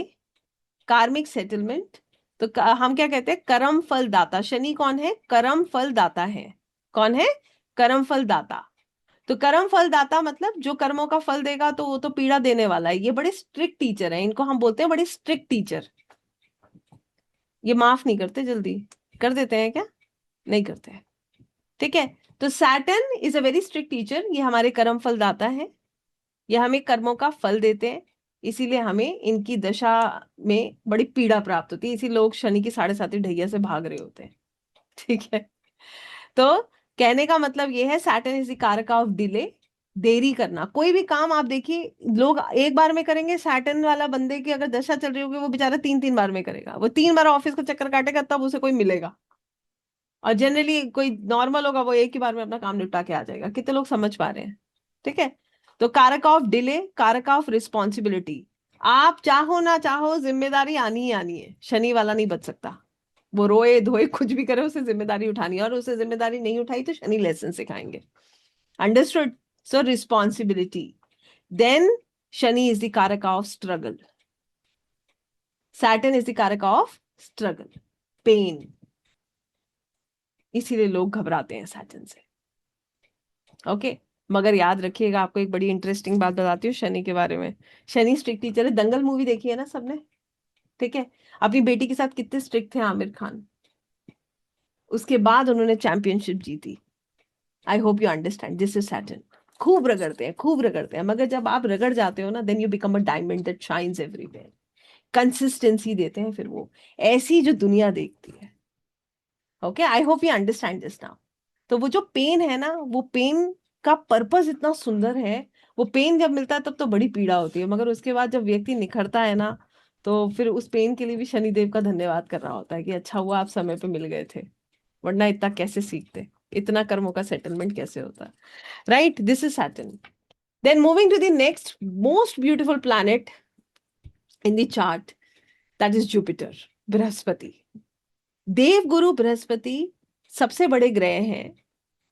karmic settlement. तो हम क्या कहते हैं? कर्म फल दाता। शनि कौन है? कर्म फल दाता है। कौन है? कर्म फल दाता। तो कर्म फल दाता मतलब जो कर्मों का फल देगा तो वो तो पीड़ा देने वाला है। ये बड़े स्ट्रिक्ट टीचर है, इनको हम बोलते हैं बड़े स्ट्रिक्ट टीचर। ये माफ नहीं करते जल्दी, कर देते हैं क्या? नहीं करते हैं, ठीक है। तो Saturn is a very strict teacher, ये हमारे कर्म फल दाता है, ये हमें कर्मों का फल देते हैं। इसीलिए हमें इनकी दशा में बड़ी पीड़ा प्राप्त होती है, इसी लोग शनि की 7.5 ढैया से भाग रहे होते हैं, ठीक है। तो कहने का मतलब ये है Saturn is the karak of delay, देरी करना। कोई भी काम आप देखिए, लोग एक बार में करेंगे, सैटर्न वाला बंदे की अगर दशा चल रही होगी वो बेचारा 3 3 बार में करेगा, वो 3 बार ऑफिस का चक्कर काटेगा तब उसे कोई मिलेगा। और जनरली कोई नॉर्मल होगा वो एक ही बार में अपना काम निपटा के आ जाएगा। कितने लोग समझ पा रहे हैं? ठीक है। तो कारक ऑफ डिले, कारक ऑफ रिस्पॉन्सिबिलिटी। आप चाहो ना चाहो जिम्मेदारी आनी ही आनी है, शनि वाला नहीं बच सकता। वो रोए धोए कुछ भी करे, उसे जिम्मेदारी उठानी है, और उसे जिम्मेदारी नहीं उठाई तो शनि लेसन सिखाएंगे। Understood? So responsibility. Then Shani is the karak of struggle, Saturn is the karak of struggle, pain. इसीलिए लोग घबराते हैं सैटर्न से। ओके। मगर याद रखिएगा, आपको एक बड़ी इंटरेस्टिंग बात बताती हूँ शनि के बारे में। शनि स्ट्रिक्ट टीचर है। दंगल मूवी देखी है ना सबने? ठीक है। अपनी बेटी के साथ कितने स्ट्रिक्ट थे आमिर खान, उसके बाद उन्होंने चैंपियनशिप जीती। आई hope you understand, this is Saturn. खूब रगड़ते हैं, खूब रगड़ते हैं, मगर जब आप रगड़ जाते हो ना, then you become a diamond that shines everywhere. Consistency देते हैं फिर वो, ऐसी जो दुनिया देखती है। Okay, I hope you understand this now. तो वो जो पेन है ना, वो पेन का पर्पस इतना सुंदर है। वो पेन जब मिलता है तब तो बड़ी पीड़ा होती है, मगर उसके बाद जब व्यक्ति निखरता है ना, तो फिर उस पेन के लिए भी शनिदेव का धन्यवाद कर रहा होता है कि अच्छा हुआ आप समय पे मिल गए थे, वरना इतना कैसे सीखते, इतना कर्मों का सेटलमेंट कैसे होता। Right, this is Saturn. Then moving to the next most beautiful planet in the chart, that is Jupiter, Brihaspati. Devguru Brihaspati सबसे बड़े ग्रह हैं,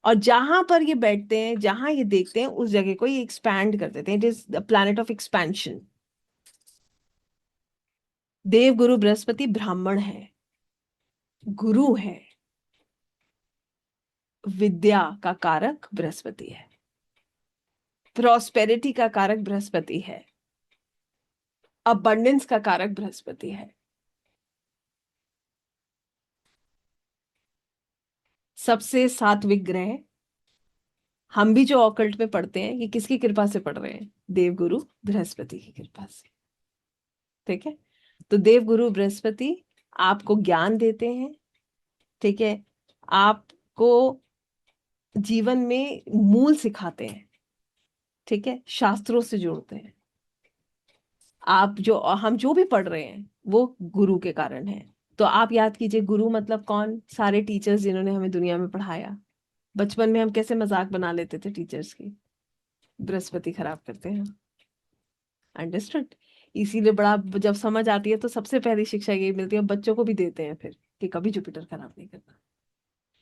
और जहां पर ये बैठते हैं, जहां ये देखते हैं, उस जगह को ये एक्सपैंड कर देते हैं। It is the planet of expansion. Devguru Brihaspati ब्राह्मण है, गुरु है, विद्या का कारक बृहस्पति है, प्रॉस्पेरिटी का कारक बृहस्पति है, अबंडेंस का कारक बृहस्पति है। सबसे सात्विक ग्रह। हम भी जो ऑकल्ट में पढ़ते हैं, ये किसकी कृपा से पढ़ रहे हैं? देवगुरु बृहस्पति की कृपा से। ठीक है। तो देवगुरु बृहस्पति आपको ज्ञान देते हैं। ठीक है। आपको जीवन में मूल सिखाते हैं। ठीक है। शास्त्रों से जोड़ते हैं। आप जो, हम जो भी पढ़ रहे हैं वो गुरु के कारण है। तो आप याद कीजिए, गुरु मतलब कौन? सारे टीचर्स जिन्होंने हमें दुनिया में पढ़ाया। बचपन में हम कैसे मजाक बना लेते थे टीचर्स की, बृहस्पति खराब करते हैं। अंडरस्टूड? इसीलिए बड़ा, जब समझ आती है तो सबसे पहली शिक्षा यही मिलती है, बच्चों को भी देते हैं फिर, कि कभी जुपिटर खराब नहीं करना,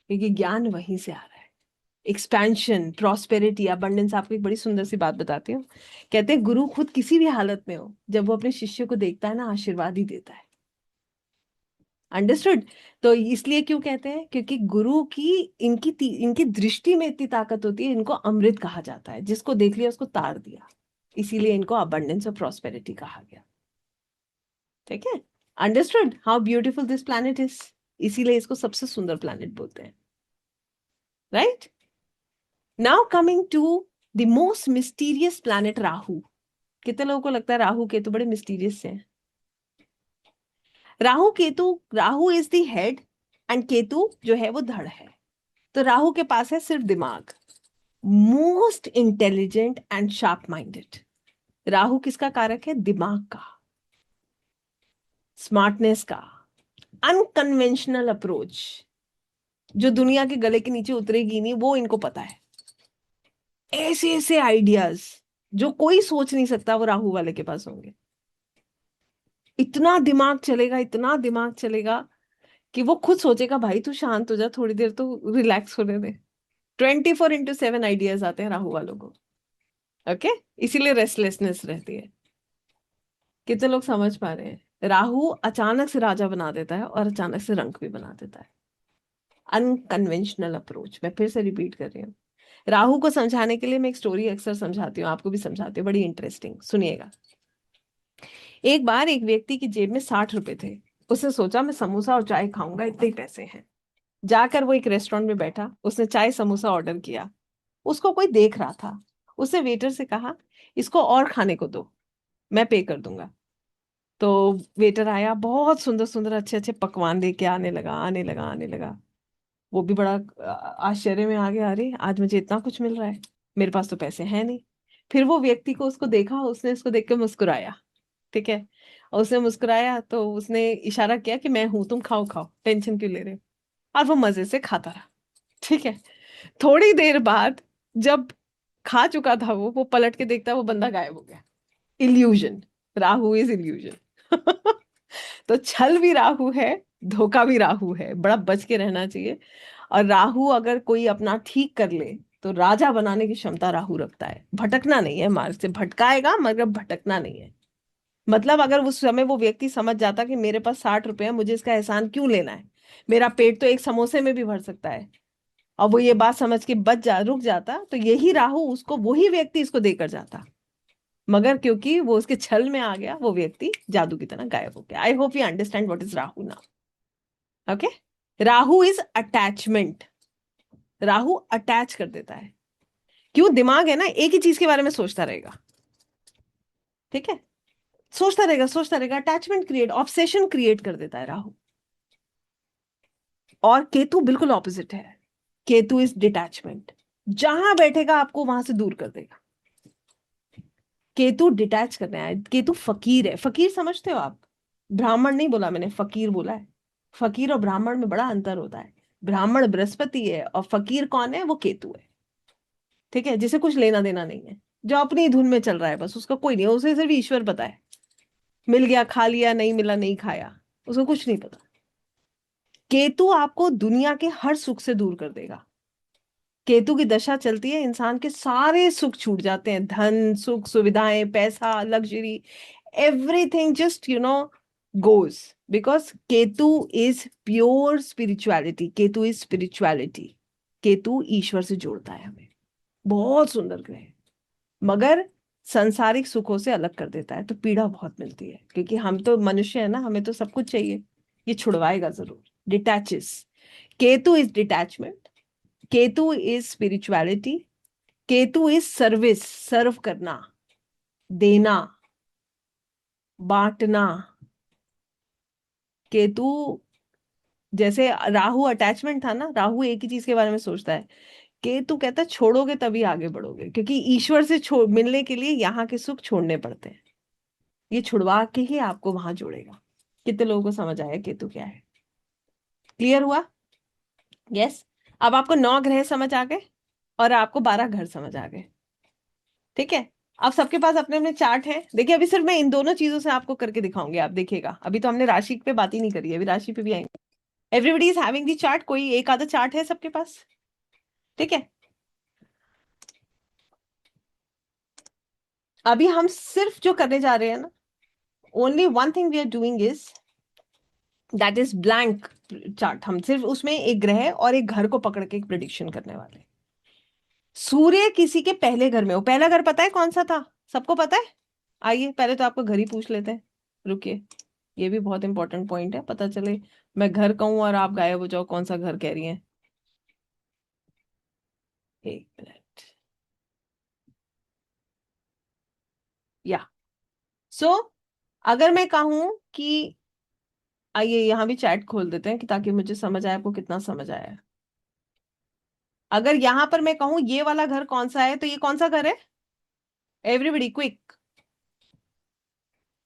क्योंकि ज्ञान वहीं से आ रहा है। Expansion, prosperity, abundance. आपको एक बड़ी सुंदर सी बात बताती हूँ। कहते हैं गुरु खुद किसी भी हालत में हो, जब वो अपने शिष्य को देखता है ना, आशीर्वाद ही देता है। अंडरस्टूड? तो इसलिए क्यों कहते हैं? क्योंकि गुरु की, इनकी दृष्टि में इतनी ताकत होती है, इनको अमृत कहा जाता है, जिसको देख लिया उसको तार दिया। इसीलिए इनको अबंडेंस और प्रॉस्पेरिटी कहा गया। ठीक है। Understood how beautiful this planet is? इसीलिए इसको सबसे सुंदर प्लैनेट बोलते हैं। Right. Now coming to the most mysterious planet, Rahu. कितने लोगों को लगता है राहु केतु बड़े मिस्टीरियस हैं? Rahu Ketu, Rahu is the head and Ketu जो है वो धड़ है। तो राहु के पास है सिर्फ दिमाग, most intelligent and sharp minded. Rahu किसका कारक है? दिमाग का, स्मार्टनेस का, अनकन्वेंशनल अप्रोच, जो दुनिया के गले के नीचे उतरेगी नहीं, वो इनको पता है। ऐसे ऐसे आइडियाज जो कोई सोच नहीं सकता, वो राहु वाले के पास होंगे। इतना दिमाग चलेगा, इतना दिमाग चलेगा कि वो खुद सोचेगा भाई तू शांत हो जा, थोड़ी देर तो रिलैक्स होने दे। 24/7 आइडियाज आते हैं राहु वालों को। ओके। इसीलिए रेस्टलेसनेस रहती है। कितने लोग समझ पा रहे हैं? राहु अचानक से राजा बना देता है और अचानक से रंक भी बना देता है। Unconventional approach. मैं फिर से रिपीट कर रही हूँ। राहु को समझाने के लिए मैं एक स्टोरी अक्सर समझाती हूँ, आपको भी समझाती हूँ, बड़ी इंटरेस्टिंग, सुनिएगा। एक बार एक व्यक्ति की जेब में 60 रुपए थे। उसने सोचा मैं समोसा और चाय खाऊंगा, इतने ही पैसे हैं। जाकर वो एक रेस्टोरेंट में बैठा, उसने चाय समोसा ऑर्डर किया। उसको कोई देख रहा था। उसने वेटर से कहा इसको और खाने को दो, मैं पे कर दूंगा। तो वेटर आया, बहुत सुंदर सुंदर अच्छे अच्छे पकवान लेके आने लगा, आने लगा, आने लगा। वो भी बड़ा आश्चर्य में आ गया, अरे आज मुझे इतना कुछ मिल रहा है, मेरे पास तो पैसे हैं नहीं। फिर वो व्यक्ति को उसको देखा, उसने उसको देख के मुस्कुराया, ठीक है। और उसने मुस्कुराया तो उसने इशारा किया कि मैं हूं, तुम खाओ खाओ, टेंशन क्यों ले रहे हो। और वो मजे से खाता रहा, ठीक है। थोड़ी देर बाद जब खा चुका था वो पलट के देखता है वो बंदा गायब हो गया। Illusion, Rahu is illusion. तो छल भी राहु है, धोखा भी राहु है, बड़ा बच के रहना चाहिए। और राहु अगर कोई अपना ठीक कर ले तो राजा बनाने की क्षमता राहु रखता है, भटकना नहीं है मार्ग से, भटकाएगा मगर भटकना नहीं है। मतलब अगर उस समय वो व्यक्ति समझ जाता कि मेरे पास 60 रुपए है, मुझे इसका एहसान क्यों लेना है, मेरा पेट तो एक समोसे में भी भर सकता है, और वो ये बात समझ के बच जा रुक जाता, तो यही राहु उसको, वही व्यक्ति इसको देकर जाता। मगर क्योंकि वो उसके छल में आ गया, वो व्यक्ति जादू की तरह गायब हो गया। आई hope you understand what is Rahu now. Okay. Rahu is attachment. Rahu attach कर देता है। क्यों, दिमाग है ना, एक ही चीज के बारे में सोचता रहेगा, ठीक है। सोचता रहेगा सोचता रहेगा, अटैचमेंट क्रिएट, ऑब्सेशन क्रिएट कर देता है राहु। और केतु बिल्कुल ऑपोजिट है। Ketu is detachment. जहां बैठेगा आपको वहां से दूर कर देगा। केतु डिटैच करने आया, केतु फकीर है। फकीर समझते हो आप? ब्राह्मण नहीं बोला मैंने, फकीर बोला है। फकीर और ब्राह्मण में बड़ा अंतर होता है। ब्राह्मण बृहस्पति है और फकीर कौन है? वो केतु है, ठीक है। जिसे कुछ लेना देना नहीं है, जो अपनी धुन में चल रहा है, बस उसका कोई नहीं, उसे सिर्फ ईश्वर पता है। मिल गया खा लिया, नहीं मिला नहीं खाया, उसको कुछ नहीं पता। केतु आपको दुनिया के हर सुख से दूर कर देगा। केतु की दशा चलती है, इंसान के सारे सुख छूट जाते हैं, धन सुख सुविधाएं पैसा luxury, everything just goes, because Ketu is pure spirituality. Ketu is spirituality. Ketu ईश्वर से जोड़ता है हमें। बहुत सुंदर ग्रह है, मगर संसारिक सुखों से अलग कर देता है, तो पीड़ा बहुत मिलती है, क्योंकि हम तो मनुष्य है ना, हमें तो सब कुछ चाहिए। ये छुड़वाएगा जरूर, detaches. Ketu is detachment. Ketu is spirituality. Ketu is service, serve करना, देना, बांटना। केतु, जैसे राहु अटैचमेंट था ना, राहु एक ही चीज के बारे में सोचता है। केतु कहता है छोड़ोगे तभी आगे बढ़ोगे, क्योंकि ईश्वर से छोड़ मिलने के लिए यहाँ के सुख छोड़ने पड़ते हैं। ये छुड़वा के ही आपको वहां जोड़ेगा। कितने लोगों को समझ आया केतु क्या है? क्लियर हुआ? यस। अब आपको 9 ग्रह समझ आ गए और आपको 12 घर समझ आ गए, ठीक है। अब सबके पास अपने अपने चार्ट हैं। देखिए अभी सिर्फ मैं इन दोनों चीजों से आपको करके दिखाऊंगी, आप देखिएगा। अभी तो हमने राशि पे बात ही नहीं करी है, अभी राशि पे भी आएंगे। Everybody is having the chart, कोई एक आधा चार्ट है सबके पास, ठीक है। अभी हम सिर्फ जो करने जा रहे हैं ना, only one thing we are doing is that is blank chart. हम सिर्फ उसमें एक ग्रह और एक घर को पकड़ के एक प्रिडिक्शन करने वाले हैं। सूर्य किसी के पहले घर में हो, पहला घर पता है कौन सा था? सबको पता है? आइए पहले तो आपको घर ही पूछ लेते हैं, रुकिए। ये भी बहुत इंपॉर्टेंट पॉइंट है, पता चले मैं घर कहूं और आप गायब हो जाओ, कौन सा घर कह रही हैं। एक मिनट। या सो अगर मैं कहूं कि, आइए यहाँ भी चैट खोल देते हैं कि ताकि मुझे समझ आए आपको कितना समझ आया है। अगर यहाँ पर मैं कहूं ये वाला घर कौन सा है, तो ये कौन सा घर है? Everybody quick,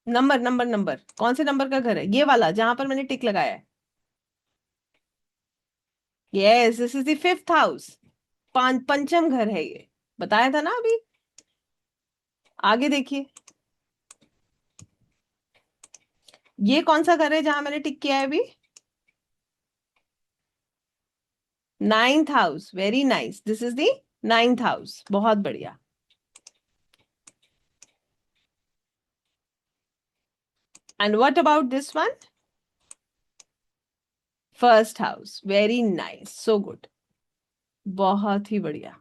number number number, कौन से नंबर का घर है ये वाला जहां पर मैंने टिक लगाया है? Yes, this is the 5th house. पंचम घर है ये, बताया था ना अभी। आगे देखिए, ये कौन सा घर है जहां मैंने टिक किया है अभी? 9th house, very nice, this is the 9th house, बहुत बढ़िया। And what about this one? 1st house, very nice, so good, बहुत ही बढ़िया,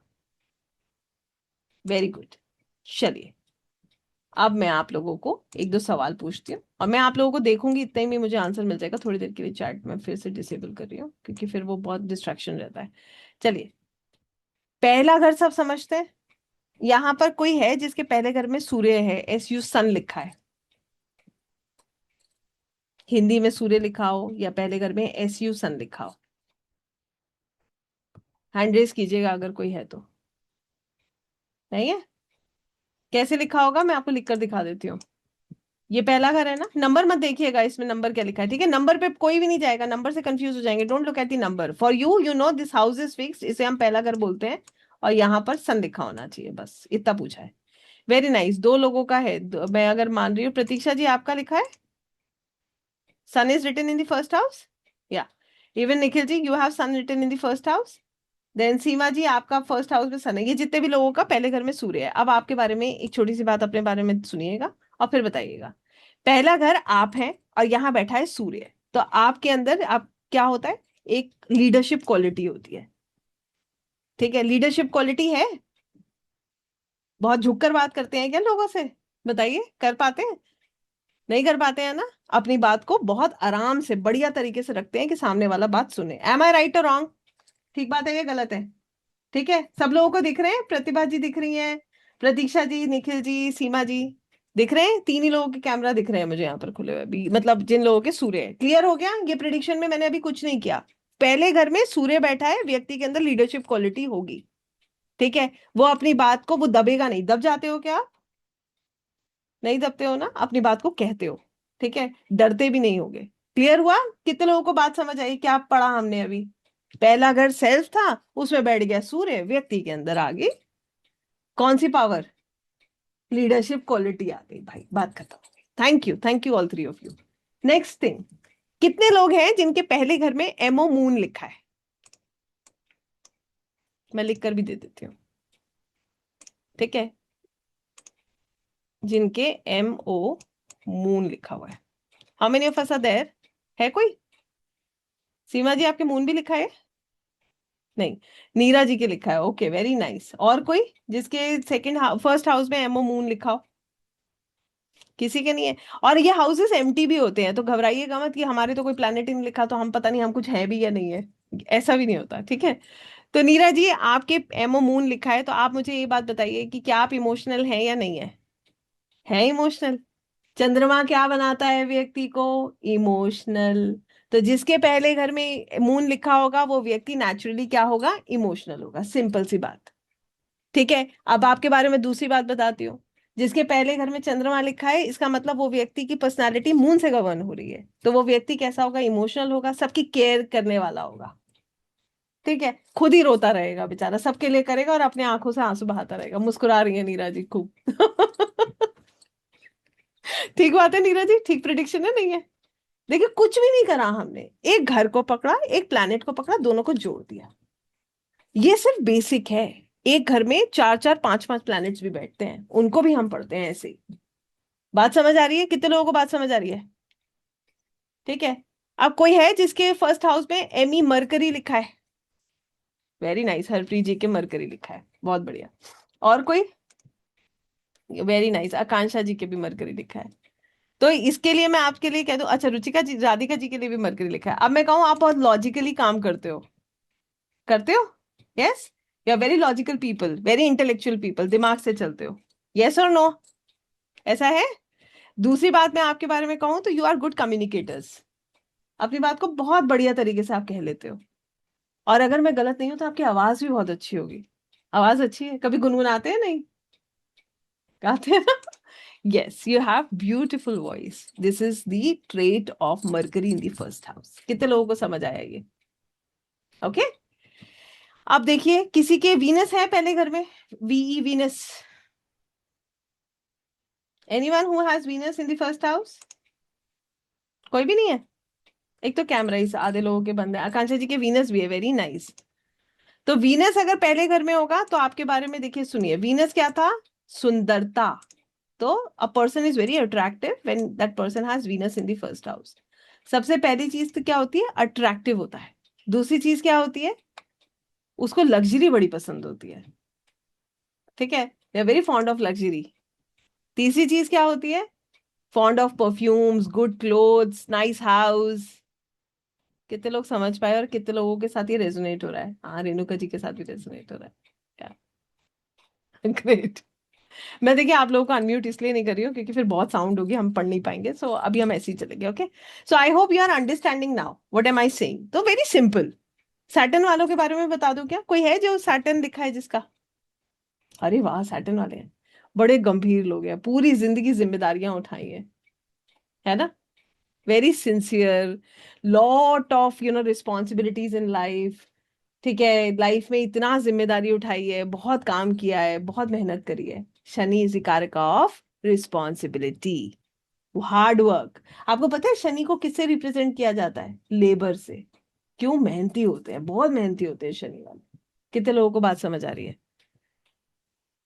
वेरी गुड। चलिए अब मैं आप लोगों को एक दो सवाल पूछती हूँ, और मैं आप लोगों को देखूंगी, इतने में मुझे आंसर मिल जाएगा। थोड़ी देर के लिए चैट में फिर से डिसेबल कर रही हूँ, क्योंकि फिर वो बहुत डिस्ट्रैक्शन रहता है। चलिए, पहला घर सब समझते हैं। यहाँ पर कोई है जिसके पहले घर में सूर्य है, SU सन लिखा है? हिंदी में सूर्य लिखा हो या पहले घर में SU सन लिखा हो? हैंड रेस कीजिएगा अगर कोई है तो। नहीं है? कैसे लिखा होगा मैं आपको लिख कर दिखा देती हूँ। ये पहला घर है ना, नंबर मत देखिएगा इसमें नंबर क्या लिखा है, ठीक है? नंबर पे कोई भी नहीं जाएगा, नंबर से कंफ्यूज हो जाएंगे। Don't look at the number, for you you know this house is fixed, इसे हम पहला घर बोलते हैं। और यहाँ पर सन लिखा होना चाहिए, बस इतना पूछा है। वेरी नाइस, दो लोगों का है। मैं अगर मान रही हूँ प्रतीक्षा जी आपका लिखा है, sun is written in the first house. या even Nikhil ji you have sun written in the first house. Then Seema ji आपका फर्स्ट हाउस में सन है। ये जितने भी लोगों का पहले घर में सूर्य है। अब आपके बारे में एक छोटी सी बात अपने बारे में सुनिएगा और फिर बताइएगा। पहला घर आप हैं और यहाँ बैठा है सूर्य, तो आपके अंदर आप क्या होता है, एक लीडरशिप क्वालिटी होती है। ठीक है, लीडरशिप क्वालिटी है। बहुत झुककर बात करते हैं क्या लोगों से? बताइए, कर पाते हैं? नहीं कर पाते हैं ना। अपनी बात को बहुत आराम से बढ़िया तरीके से रखते हैं कि सामने वाला बात सुने। एम आई राइट और रॉन्ग? ठीक बात है या गलत है? ठीक है, सब लोगों को दिख रहे हैं? प्रतिभा जी दिख रही हैं, प्रतीक्षा जी, निखिल जी, सीमा जी दिख रहे हैं? तीन ही लोगों के कैमरा दिख रहे हैं मुझे यहाँ पर खुले हुए अभी, मतलब जिन लोगों के सूर्य है। क्लियर हो गया? ये प्रिडिक्शन में मैंने अभी कुछ नहीं किया। पहले घर में सूर्य बैठा है, व्यक्ति के अंदर लीडरशिप क्वालिटी होगी। ठीक है, वो अपनी बात को, वो दबेगा नहीं। दब जाते हो क्या आप? नहीं दबते हो ना, अपनी बात को कहते हो। ठीक है, डरते भी नहीं होगे। क्लियर हुआ? कितने लोगों को बात समझ आई? क्या पढ़ा हमने अभी? पहला घर सेल्फ था, उसमें बैठ गया सूर्य, व्यक्ति के अंदर आ गई कौन सी पावर? लीडरशिप क्वालिटी आ गई भाई, बात खत्म हो गई। Thank you all three of you. Next thing, कितने लोग हैं जिनके पहले घर में एमओ मून लिखा है? मैं लिख कर भी दे देती हूँ। ठीक है, जिनके एमओ मून लिखा हुआ है। How many of us are there? है कोई? सीमा जी आपके मून भी लिखा है? नहीं, नीरा जी के लिखा है। Okay, very nice. और कोई जिसके सेकंड फर्स्ट हाउस में एमओ मून लिखा हो? किसी के नहीं है। और ये हाउसेस एम्प्टी भी होते हैं, तो घबराइएगा मत कि हमारे तो कोई प्लैनेट ही नहीं लिखा तो हम पता नहीं हम कुछ है भी या नहीं है। ऐसा भी नहीं होता, ठीक है? तो नीरा जी आपके एमओ मून लिखा है, तो आप मुझे ये बात बताइए कि क्या आप इमोशनल हैं या नहीं है? है इमोशनल? चंद्रमा क्या बनाता है व्यक्ति को? इमोशनल। तो जिसके पहले घर में मून लिखा होगा वो व्यक्ति नेचुरली क्या होगा? इमोशनल होगा। सिंपल सी बात। ठीक है, अब आपके बारे में दूसरी बात बताती हूँ। जिसके पहले घर में चंद्रमा लिखा है, इसका मतलब वो व्यक्ति की पर्सनालिटी मून से गवर्न हो रही है, तो वो व्यक्ति कैसा होगा? इमोशनल होगा, सबकी केयर करने वाला होगा। ठीक है, खुद ही रोता रहेगा बेचारा, सबके लिए करेगा और अपने आंखों से आंसू बहाता रहेगा। मुस्कुरा रही है नीरा जी खूब। ठीक बात है नीरा जी, ठीक प्रिडिक्शन है, नहीं है? देखिए, कुछ भी नहीं करा हमने, एक घर को पकड़ा, एक प्लैनेट को पकड़ा, दोनों को जोड़ दिया। ये सिर्फ बेसिक है। एक घर में चार चार पांच पांच प्लैनेट्स भी बैठते हैं, उनको भी हम पढ़ते हैं ऐसे ही। बात समझ आ रही है? कितने लोगों को बात समझ आ रही है? ठीक है, अब कोई है जिसके फर्स्ट हाउस में एमी मरकरी लिखा है? वेरी नाइस, हरप्रीत जी के मरकरी लिखा है, बहुत बढ़िया। और कोई? वेरी नाइस, आकांक्षा जी के भी मरकरी लिखा है। तो इसके लिए मैं आपके लिए कह दूं, अच्छा रुचिका जी, राधिका जी के लिए भी मरकरी लिखा है। अब मैं कहूँ, आप बहुत लॉजिकली काम करते हो? करते हो? Yes, you are very logical people, very intellectual people, दिमाग से चलते हो। यस और नो? ऐसा है? दूसरी बात मैं आपके बारे में कहूँ तो यू आर गुड कम्युनिकेटर्स। अपनी बात को बहुत बढ़िया तरीके से आप कह लेते हो। और अगर मैं गलत नहीं हूं तो आपकी आवाज भी बहुत अच्छी होगी। आवाज अच्छी है? कभी गुनगुनाते हैं? नहीं गाते हैं ना? Yes, you have beautiful voice, this is the trait of mercury in the first house. कितने लोगों को समझ आया ये? ओके, अब देखिए, किसी के वीनस है पहले घर में? VE, Venus. Anyone who has Venus in the first house? कोई भी नहीं है? एक तो कैमरा ही आधे लोगों के बंद है। आकांक्षा जी के वीनस भी है, वेरी नाइस। तो वीनस अगर पहले घर में होगा तो आपके बारे में देखिए, सुनिए, वीनस क्या था? सुंदरता। तो a person is very attractive when that person has Venus in the first house. सबसे पहली चीज तो क्या होती है? अट्रैक्टिव होता है। दूसरी चीज क्या होती है? उसको लग्जरी बड़ी पसंद होती है। ठीक है, they are very fond of luxury. तीसरी चीज क्या होती है? Fond of perfumes, good clothes, nice house. कितने लोग समझ पाए और कितने लोगों के साथ ये रेजोनेट हो रहा है? हाँ, रेणुका जी के साथ भी रेजोनेट हो रहा है। ग्रेट। मैं देखिए आप लोगों को अनम्यूट इसलिए नहीं कर रही हूँ क्योंकि फिर बहुत साउंड होगी, हम पढ़ नहीं पाएंगे। सो अभी हम ऐसे ही चलेंगे। Okay, so I hope you are understanding now what am I saying. तो वेरी सिंपल, सैटर्न वालों के बारे में बता दूं क्या? कोई है जो सैटर्न लिखा है जिसका? अरे वाह, सैटर्न वाले हैं, बड़े गंभीर लोग हैं, पूरी जिंदगी जिम्मेदारियां उठाई है ना? Very sincere, lot of responsibilities in life. ठीक है, लाइफ में इतना जिम्मेदारी उठाई है, बहुत काम किया है, बहुत मेहनत करी है। शनि इज कारक ऑफ रिस्पॉन्सिबिलिटी, हार्ड वर्क। आपको पता है शनि को किससे रिप्रेजेंट किया जाता है? लेबर से। क्यों? मेहनती होते हैं, बहुत मेहनती होते हैं शनि वाले। कितने लोगों को बात समझ आ रही है?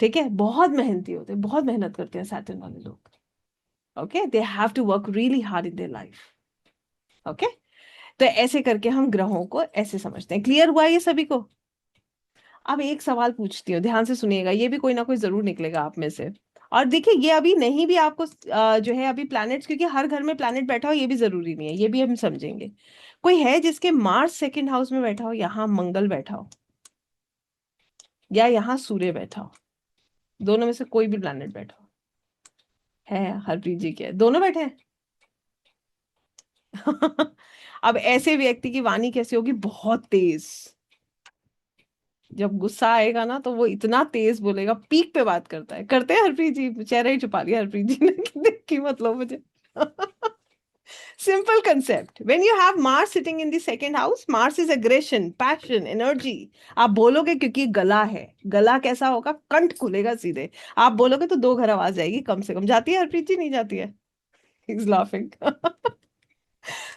ठीक है, बहुत मेहनती होते हैं, बहुत मेहनत करते हैं सैटर्न वाले लोग। Okay, they have to work really hard in their life. Okay, तो ऐसे करके हम ग्रहों को ऐसे समझते हैं। क्लियर हुआ ये सभी को? अब एक सवाल पूछती हूँ, ध्यान से सुनिएगा, ये भी कोई ना कोई जरूर निकलेगा आप में से। और देखिए, ये अभी नहीं भी आपको जो है अभी प्लैनेट्स, क्योंकि हर घर में प्लैनेट बैठा हो ये भी जरूरी नहीं है, ये भी हम समझेंगे। कोई है जिसके मार्स सेकंड हाउस में बैठा हो, यहाँ मंगल बैठा हो, या यहाँ सूर्य बैठा हो? दोनों में से कोई भी प्लैनेट बैठा हो? है, हरप्रीत जी के दोनों बैठे हैं। अब ऐसे व्यक्ति की वाणी कैसी होगी? बहुत तेज। जब गुस्सा आएगा ना तो वो इतना तेज बोलेगा, पीक पे बात करता है। करते हैं हरप्रीत जी? चेहरा ही छुपा लिया हरप्रीत जी ने कि देख की मतलब मुझे। Simple concept, when you have Mars sitting in the second house, Mars is aggression, passion, energy. आप बोलोगे, क्योंकि गला है, गला कैसा होगा? कंठ खुलेगा सीधे। आप बोलोगे तो दो घर आवाज जाएगी कम से कम। जाती है हरप्रीत जी? नहीं जाती है? Is laughing.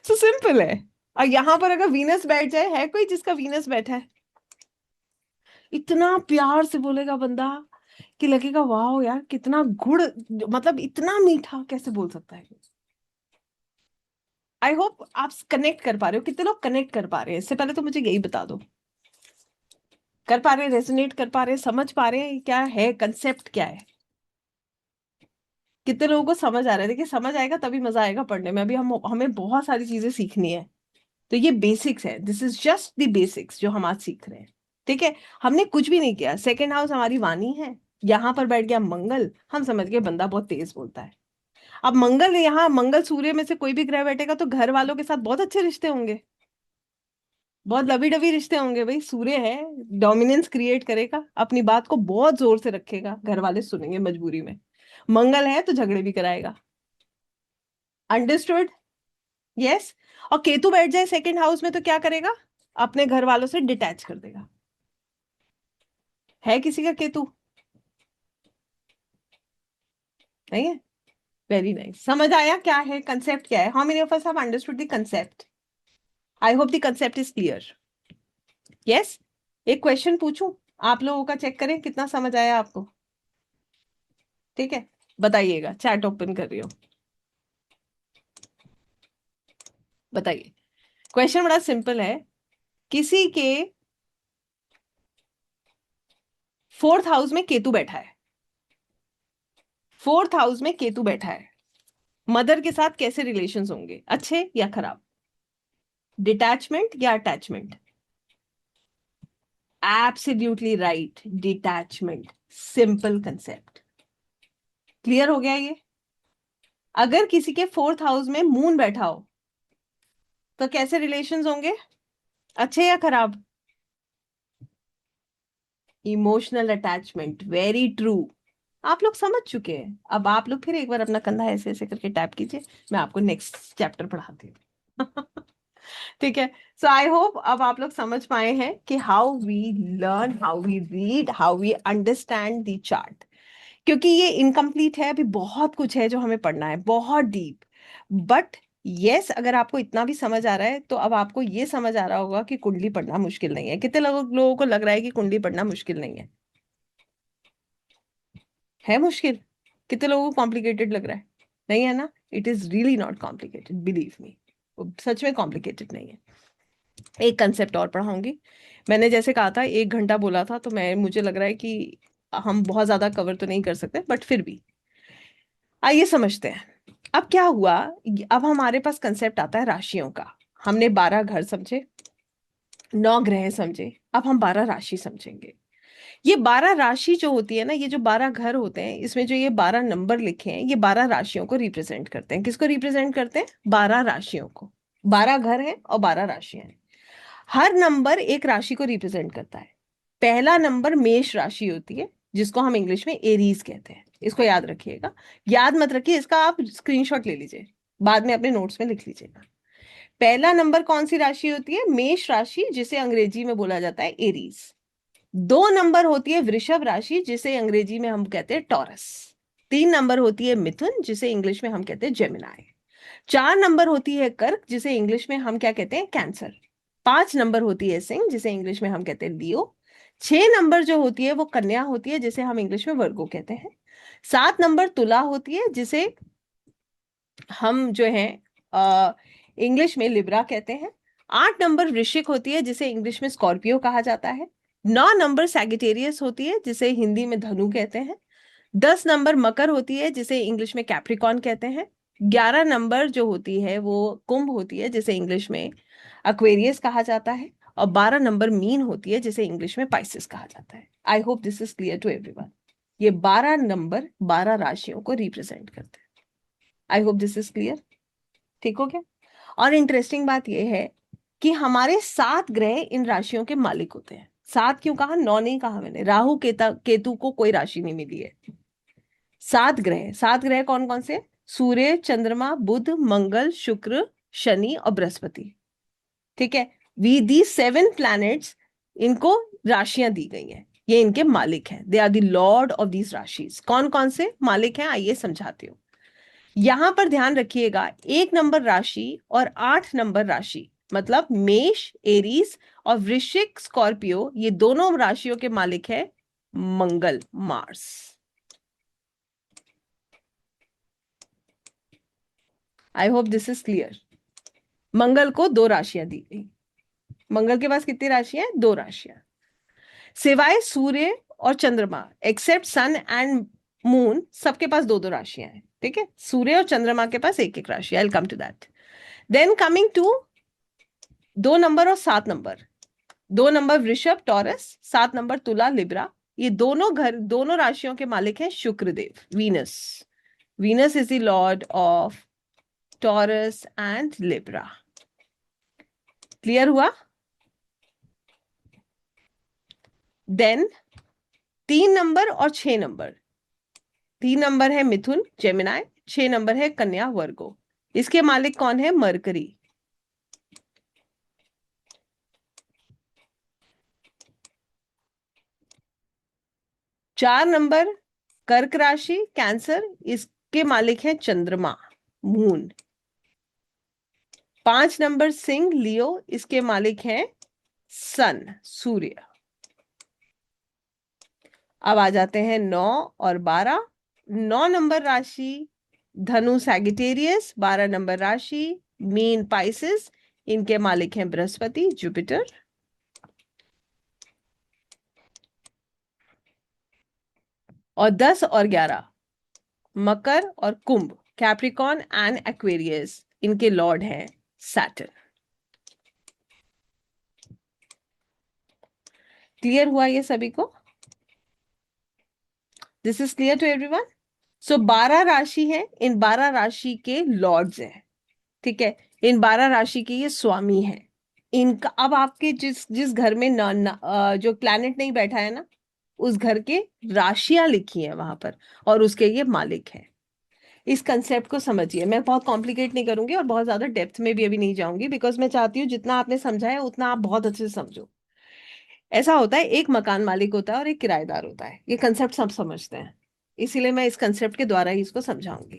सो सिंपल है। और यहाँ पर अगर वीनस बैठ जाए, है कोई जिसका वीनस बैठा है? इतना प्यार से बोलेगा बंदा कि लगेगा वाह यार कितना गुड़, मतलब इतना मीठा कैसे बोल सकता है। आई होप आप कनेक्ट कर पा रहे हो। कितने लोग कनेक्ट कर पा रहे हैं? इससे पहले तो मुझे यही बता दो, कर पा रहे हैं, रेजोनेट कर पा रहे हैं, समझ पा रहे हैं क्या है कंसेप्ट, क्या है? कितने लोगों को समझ आ रहा है? देखिए, समझ आएगा तभी मजा आएगा पढ़ने में। अभी हमें बहुत सारी चीजें सीखनी है। तो ये बेसिक्स है, this is just the basics जो हम आज सीख रहे हैं। ठीक है, हमने कुछ भी नहीं किया। सेकेंड हाउस हमारी वाणी है, यहाँ पर बैठ गया मंगल, हम समझ गए बंदा बहुत तेज बोलता है। अब मंगल, यहाँ मंगल सूर्य में से कोई भी ग्रह बैठेगा तो घर वालों के साथ बहुत अच्छे रिश्ते होंगे, बहुत लवी डवी रिश्ते होंगे। भाई सूर्य है, डोमिनेंस क्रिएट करेगा, अपनी बात को बहुत जोर से रखेगा, घर वाले सुनेंगे मजबूरी में। मंगल है तो झगड़े भी कराएगा। अंडरस्टूड? यस। और केतु बैठ जाए सेकंड हाउस में तो क्या करेगा? अपने घर वालों से डिटैच कर देगा। है किसी का केतु? नहीं है? Very nice. समझ आया क्या है कंसेप्ट, क्या है? How many of us have understood the concept? I hope the concept is clear. Yes. एक क्वेश्चन पूछूं, आप लोगों का चेक करें कितना समझ आया आपको। ठीक है, बताइएगा, चैट ओपन कर रही हो, बताइए। क्वेश्चन बड़ा सिंपल है। किसी के फोर्थ हाउस में केतु बैठा है, फोर्थ हाउस में केतु बैठा है, मदर के साथ कैसे रिलेशंस होंगे, अच्छे या खराब? डिटैचमेंट या attachment? Absolutely right, detachment. Simple concept. Clear हो गया ये? अगर किसी के फोर्थ हाउस में मून बैठा हो तो कैसे रिलेशंस होंगे, अच्छे या खराब? Emotional attachment, very true. आप लोग समझ चुके हैं। अब आप लोग फिर एक बार अपना कंधा ऐसे ऐसे करके टैप कीजिए, मैं आपको नेक्स्ट चैप्टर पढ़ाती हूँ। ठीक है। सो आई होप अब आप लोग समझ पाए हैं कि how we learn, how we read, how we understand the chart. क्योंकि ये इनकम्प्लीट है, अभी बहुत कुछ है जो हमें पढ़ना है, बहुत डीप। बट यस, अगर आपको इतना भी समझ आ रहा है तो अब आपको ये समझ आ रहा होगा कि कुंडली पढ़ना मुश्किल नहीं है। कितने लोगों को लग रहा है कि कुंडली पढ़ना मुश्किल नहीं है मुश्किल? कितने लोगों को कॉम्प्लिकेटेड लग रहा है? नहीं है ना? It is really not complicated, believe me. सच में कॉम्प्लिकेटेड नहीं है। एक कंसेप्ट और पढ़ाऊंगी। मैंने जैसे कहा था 1 घंटा बोला था, तो मुझे लग रहा है कि हम बहुत ज्यादा कवर तो नहीं कर सकते, बट फिर भी आइए समझते हैं। अब क्या हुआ, अब हमारे पास कंसेप्ट आता है राशियों का। हमने 12 घर समझे, 9 ग्रह समझे, अब हम 12 राशि समझेंगे। ये 12 राशि जो होती है ना, ये जो 12 घर होते हैं, इसमें जो ये 12 नंबर लिखे हैं, ये 12 राशियों को रिप्रेजेंट करते हैं। किसको रिप्रेजेंट करते हैं? 12 राशियों को। 12 घर हैं और 12 राशियां हैं। हर नंबर एक राशि को रिप्रेजेंट करता है। पहला नंबर मेष राशि होती है, जिसको हम इंग्लिश में एरीज कहते हैं। इसको याद रखिएगा। याद मत रखिए, इसका आप स्क्रीनशॉट ले लीजिए, बाद में अपने नोट्स में लिख लीजिएगा। पहला नंबर कौन सी राशि होती है? मेष राशि, जिसे अंग्रेजी में बोला जाता है एरीज। 2 नंबर होती है वृषभ राशि, जिसे अंग्रेजी में हम कहते हैं टॉरस। 3 नंबर होती है मिथुन, जिसे इंग्लिश में हम कहते हैं जेमिनाई। 4 नंबर होती है कर्क, जिसे इंग्लिश में हम क्या कहते हैं? कैंसर। 5 नंबर होती है सिंह, जिसे इंग्लिश में हम कहते हैं लियो। 6 नंबर जो होती है वो कन्या होती है, जिसे हम इंग्लिश में वर्गो कहते हैं। 7 नंबर तुला होती है, जिसे हम जो है इंग्लिश में लिब्रा कहते हैं। 8 नंबर वृश्चिक होती है, जिसे इंग्लिश में स्कॉर्पियो कहा जाता है। 9 नंबर सैगिटेरियस होती है, जिसे हिंदी में धनु कहते हैं। 10 नंबर मकर होती है, जिसे इंग्लिश में कैप्रिकॉन कहते हैं। 11 नंबर जो होती है वो कुंभ होती है, जिसे इंग्लिश में अक्वेरियस कहा जाता है। और 12 नंबर मीन होती है, जिसे इंग्लिश में पाइसेस कहा जाता है। I hope this is clear to everyone. ये 12 नंबर 12 राशियों को रिप्रेजेंट करते हैं। I hope this is clear. ठीक हो गया? और इंटरेस्टिंग बात यह है कि हमारे 7 ग्रह इन राशियों के मालिक होते हैं। 7 क्यों कहा? 9 नहीं कहा मैंने। राहु केतु को कोई राशि नहीं मिली है। 7 ग्रह, 7 ग्रह कौन कौन से? सूर्य, चंद्रमा, बुध, मंगल, शुक्र, शनि और बृहस्पति। ठीक है? वी दी 7 प्लैनेट्स, इनको राशियां दी गई हैं, ये इनके मालिक हैं। They are the lord of these rashis. कौन कौन से मालिक हैं आइए समझाती हूँ। यहां पर ध्यान रखिएगा, 1 नंबर राशि और 8 नंबर राशि, मतलब मेष एरीज और वृश्चिक स्कॉर्पियो, ये दोनों राशियों के मालिक है Mangal, Mars. I hope this is clear. Mangal को 2 राशियां दी गई। मंगल के पास कितनी राशियां हैं? 2 राशियां। सिवाय सूर्य और चंद्रमा, एक्सेप्ट सन एंड मून, सबके पास 2 2 राशियां हैं। ठीक है? सूर्य और चंद्रमा के पास एक एक राशि। I will come to that. Then coming to 2 number और 7 नंबर। 2 नंबर वृषभ टॉरस, 7 नंबर तुला लिब्रा। ये दोनों राशियों के मालिक हैं Shukradev, Venus. Venus is the lord of Taurus and Libra. Clear हुआ? देन 3 नंबर और 6 नंबर। 3 नंबर है मिथुन जेमिनाई, 6 नंबर है कन्या वर्गो। इसके मालिक कौन है? मरकरी। 4 नंबर कर्क राशि कैंसर, इसके मालिक है चंद्रमा, मून। 5 नंबर सिंह लियो, इसके मालिक हैं सन, सूर्य। अब आ जाते हैं 9 और 12। 9 नंबर राशि धनु सैगिटेरियस, 12 नंबर राशि मीन पाइसेस, इनके मालिक हैं बृहस्पति, जुपिटर। और 10 और 11 मकर और कुंभ, कैप्रिकॉन एंड एक्वेरियस, इनके लॉर्ड हैं सैटर्न। क्लियर हुआ ये सभी को? This is clear to everyone. So 12 राशि है, इन 12 राशि के लॉर्ड्स हैं। ठीक है? इन 12 राशि के ये स्वामी हैं। इनका अब आपके जिस जिस घर में जो प्लैनेट नहीं बैठा है ना, उस घर के राशियां लिखी हैं वहां पर, और उसके ये मालिक हैं। इस कंसेप्ट को समझिए। मैं बहुत कॉम्प्लिकेट नहीं करूंगी और बहुत ज्यादा डेप्थ में भी अभी नहीं जाऊंगी, बिकॉज मैं चाहती हूँ जितना आपने समझा है उतना आप बहुत अच्छे से समझो। ऐसा होता है, एक मकान मालिक होता है और एक किराएदार होता है। ये कंसेप्ट सब समझते हैं, इसीलिए मैं इस कंसेप्ट के द्वारा ही इसको समझाऊंगी।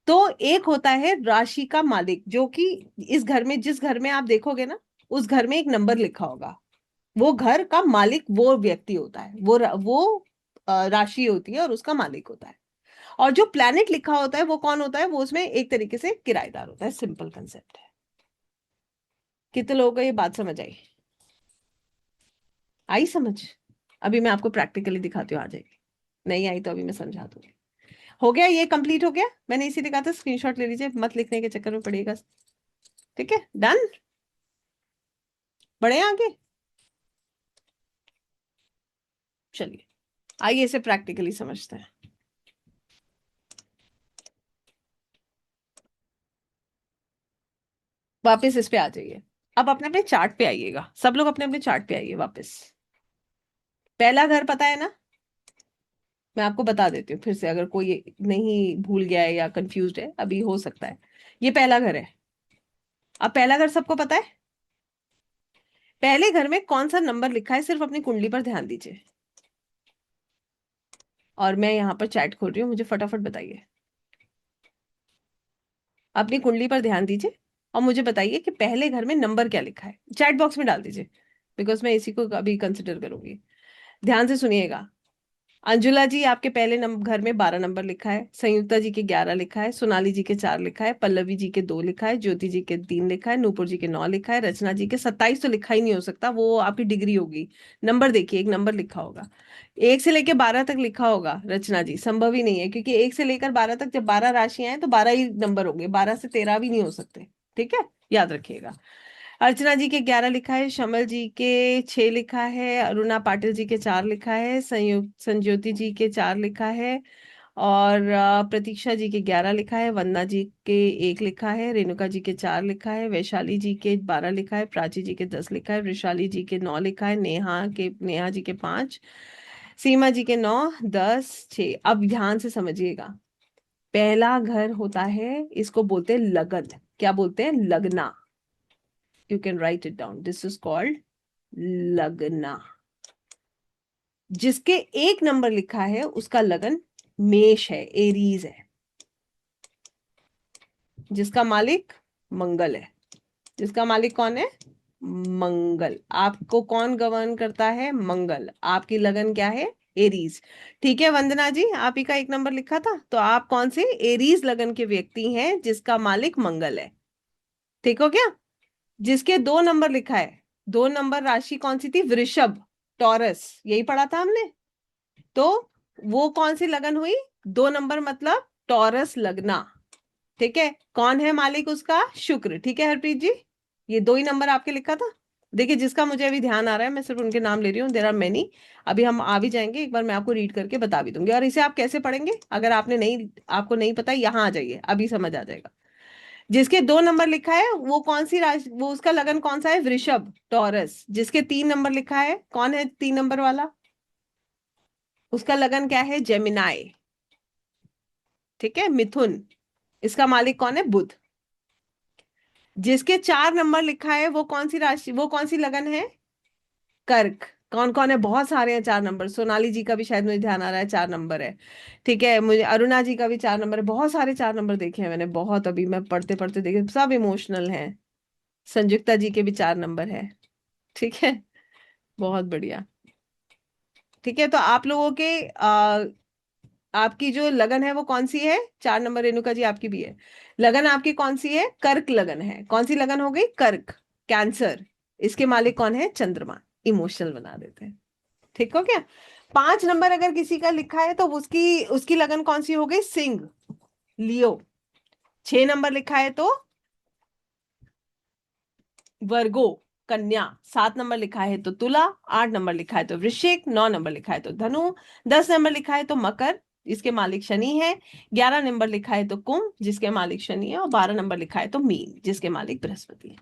तो एक होता है राशि का मालिक, जो कि इस घर में, जिस घर में आप देखोगे ना, उस घर में एक नंबर लिखा होगा। वो घर का मालिक वो व्यक्ति होता है, वो राशि होती है और उसका मालिक होता है। और जो प्लैनेट लिखा होता है वो कौन होता है? वो उसमें एक तरीके से किराएदार होता है। सिंपल कंसेप्ट है। कितने लोगों को ये बात समझ आई? आई समझ? अभी मैं आपको प्रैक्टिकली दिखाती हूँ, आ जाएगी। नहीं आई तो अभी मैं समझा दूंगी। हो गया? ये कंप्लीट हो गया। मैंने इसीलिए कहा था स्क्रीनशॉट ले लीजिए, मत लिखने के चक्कर में पड़िएगा। ठीक है? डन। बढ़े आगे? चलिए आइए इसे प्रैक्टिकली समझते हैं। वापस इस पे आ जाइए। अब अपने अपने चार्ट पे आइएगा, सब लोग अपने अपने चार्ट पे आइए वापस। पहला घर पता है ना? मैं आपको बता देती हूँ फिर से, अगर कोई नहीं भूल गया है या कंफ्यूज्ड है, अभी हो सकता है। ये पहला घर है। अब पहला घर सबको पता है। पहले घर में कौन सा नंबर लिखा है, सिर्फ अपनी कुंडली पर ध्यान दीजिए। और मैं यहाँ पर चैट खोल रही हूँ, मुझे फटाफट बताइए। अपनी कुंडली पर ध्यान दीजिए और मुझे बताइए कि पहले घर में नंबर क्या लिखा है, चैट बॉक्स में डाल दीजिए, बिकॉज मैं इसी को अभी कंसिडर करूंगी। ध्यान से सुनिएगा। अंजुला जी, आपके पहले नंबर घर में 12 नंबर लिखा है, संयुक्ता जी के 11 लिखा है, सोनाली जी के 4 लिखा है, पल्लवी जी के 2 लिखा है, ज्योति जी के 3 लिखा है, नूपुर जी के 9 लिखा है, रचना जी के 27 तो लिखा ही नहीं हो सकता, वो आपकी डिग्री होगी। नंबर देखिए, एक नंबर लिखा होगा। 1 से लेकर 12 तक लिखा होगा रचना जी, संभव ही नहीं है, क्योंकि 1 से लेकर 12 तक जब 12 राशियां हैं तो 12 ही नंबर होंगे, 12 से 13 भी नहीं हो सकते। ठीक है, याद रखिएगा। अर्चना जी के 11 लिखा है, शमल जी के 6 लिखा है, अरुणा पाटिल जी के 4 लिखा है, संयुक्त संज्योति जी के 4 लिखा है, और प्रतीक्षा जी के 11 लिखा है, वंदना जी के 1 लिखा है, रेणुका जी के 4 लिखा है, वैशाली जी के 12 लिखा है, प्राची जी के 10 लिखा है, वृशाली जी के 9 लिखा है, नेहा जी के 5, सीमा जी के 9, 10, 6। अब ध्यान से समझिएगा। पहला घर होता है, इसको बोलते हैं लगन। क्या बोलते हैं? लगना। You can write it down, this is called लगना। जिसके 1 नंबर लिखा है उसका लगन मेष है, एरीज है, जिसका मालिक मंगल है। जिसका मालिक कौन है? मंगल। आपको कौन गवर्न करता है? मंगल। आपकी लगन क्या है? एरीज। ठीक है वंदना जी, आप ही का 1 नंबर लिखा था, तो आप कौन से? एरीज लगन के व्यक्ति हैं जिसका मालिक मंगल है। ठीक हो क्या? जिसके 2 नंबर लिखा है, 2 नंबर राशि कौन सी थी? वृषभ, टॉरस, यही पढ़ा था हमने। तो वो कौन सी लगन हुई? 2 नंबर मतलब टॉरस लगना। ठीक है, कौन है मालिक उसका? शुक्र। ठीक है हरप्रीत जी, ये 2 ही नंबर आपके लिखा था। देखिए, जिसका मुझे अभी ध्यान आ रहा है, मैं सिर्फ उनके नाम ले रही हूँ, देर आर मेनी। अभी हम आ भी जाएंगे, एक बार मैं आपको रीड करके बता भी दूंगी। और इसे आप कैसे पढ़ेंगे, अगर आपको नहीं पता, यहाँ आ जाइए, अभी समझ आ जाएगा। जिसके 2 नंबर लिखा है वो कौन सी राशि, वो उसका लगन कौन सा है? वृषभ, टॉरस। जिसके 3 नंबर लिखा है, कौन है 3 नंबर वाला? उसका लगन क्या है? जेमिनाई। ठीक है, मिथुन। इसका मालिक कौन है? बुध। जिसके 4 नंबर लिखा है वो कौन सी राशि, वो कौन सी लगन है? कर्क। कौन कौन है? बहुत सारे हैं 4 नंबर। सोनाली जी का भी शायद मुझे ध्यान आ रहा है 4 नंबर है। ठीक है, मुझे अरुणा जी का भी 4 नंबर है, बहुत सारे 4 नंबर देखे हैं मैंने, बहुत, अभी मैं पढ़ते पढ़ते देखे, सब इमोशनल हैं। संयुक्ता जी के भी 4 नंबर है। ठीक है, बहुत बढ़िया। ठीक है, तो आप लोगों के आपकी जो लगन है वो कौन सी है? 4 नंबर रेणुका जी आपकी भी है। लगन आपकी कौन सी है? कर्क लगन है। कौन सी लगन हो गई? कर्क। कैंसर। इसके मालिक कौन है? चंद्रमा। इमोशनल बना देते हैं। ठीक हो क्या? 5 नंबर अगर किसी का लिखा है तो उसकी उसकी लगन कौन सी हो गई? सिंह, लियो। 6 नंबर लिखा है तो वर्गो, कन्या। 7 नंबर लिखा है तो तुला। 8 नंबर लिखा है तो वृश्चिक। 9 नंबर लिखा है तो धनु। 10 नंबर लिखा है तो मकर, जिसके मालिक शनि है। 11 नंबर लिखा है तो कुंभ, जिसके मालिक शनि है। और 12 नंबर लिखा है तो मीन, जिसके मालिक बृहस्पति है।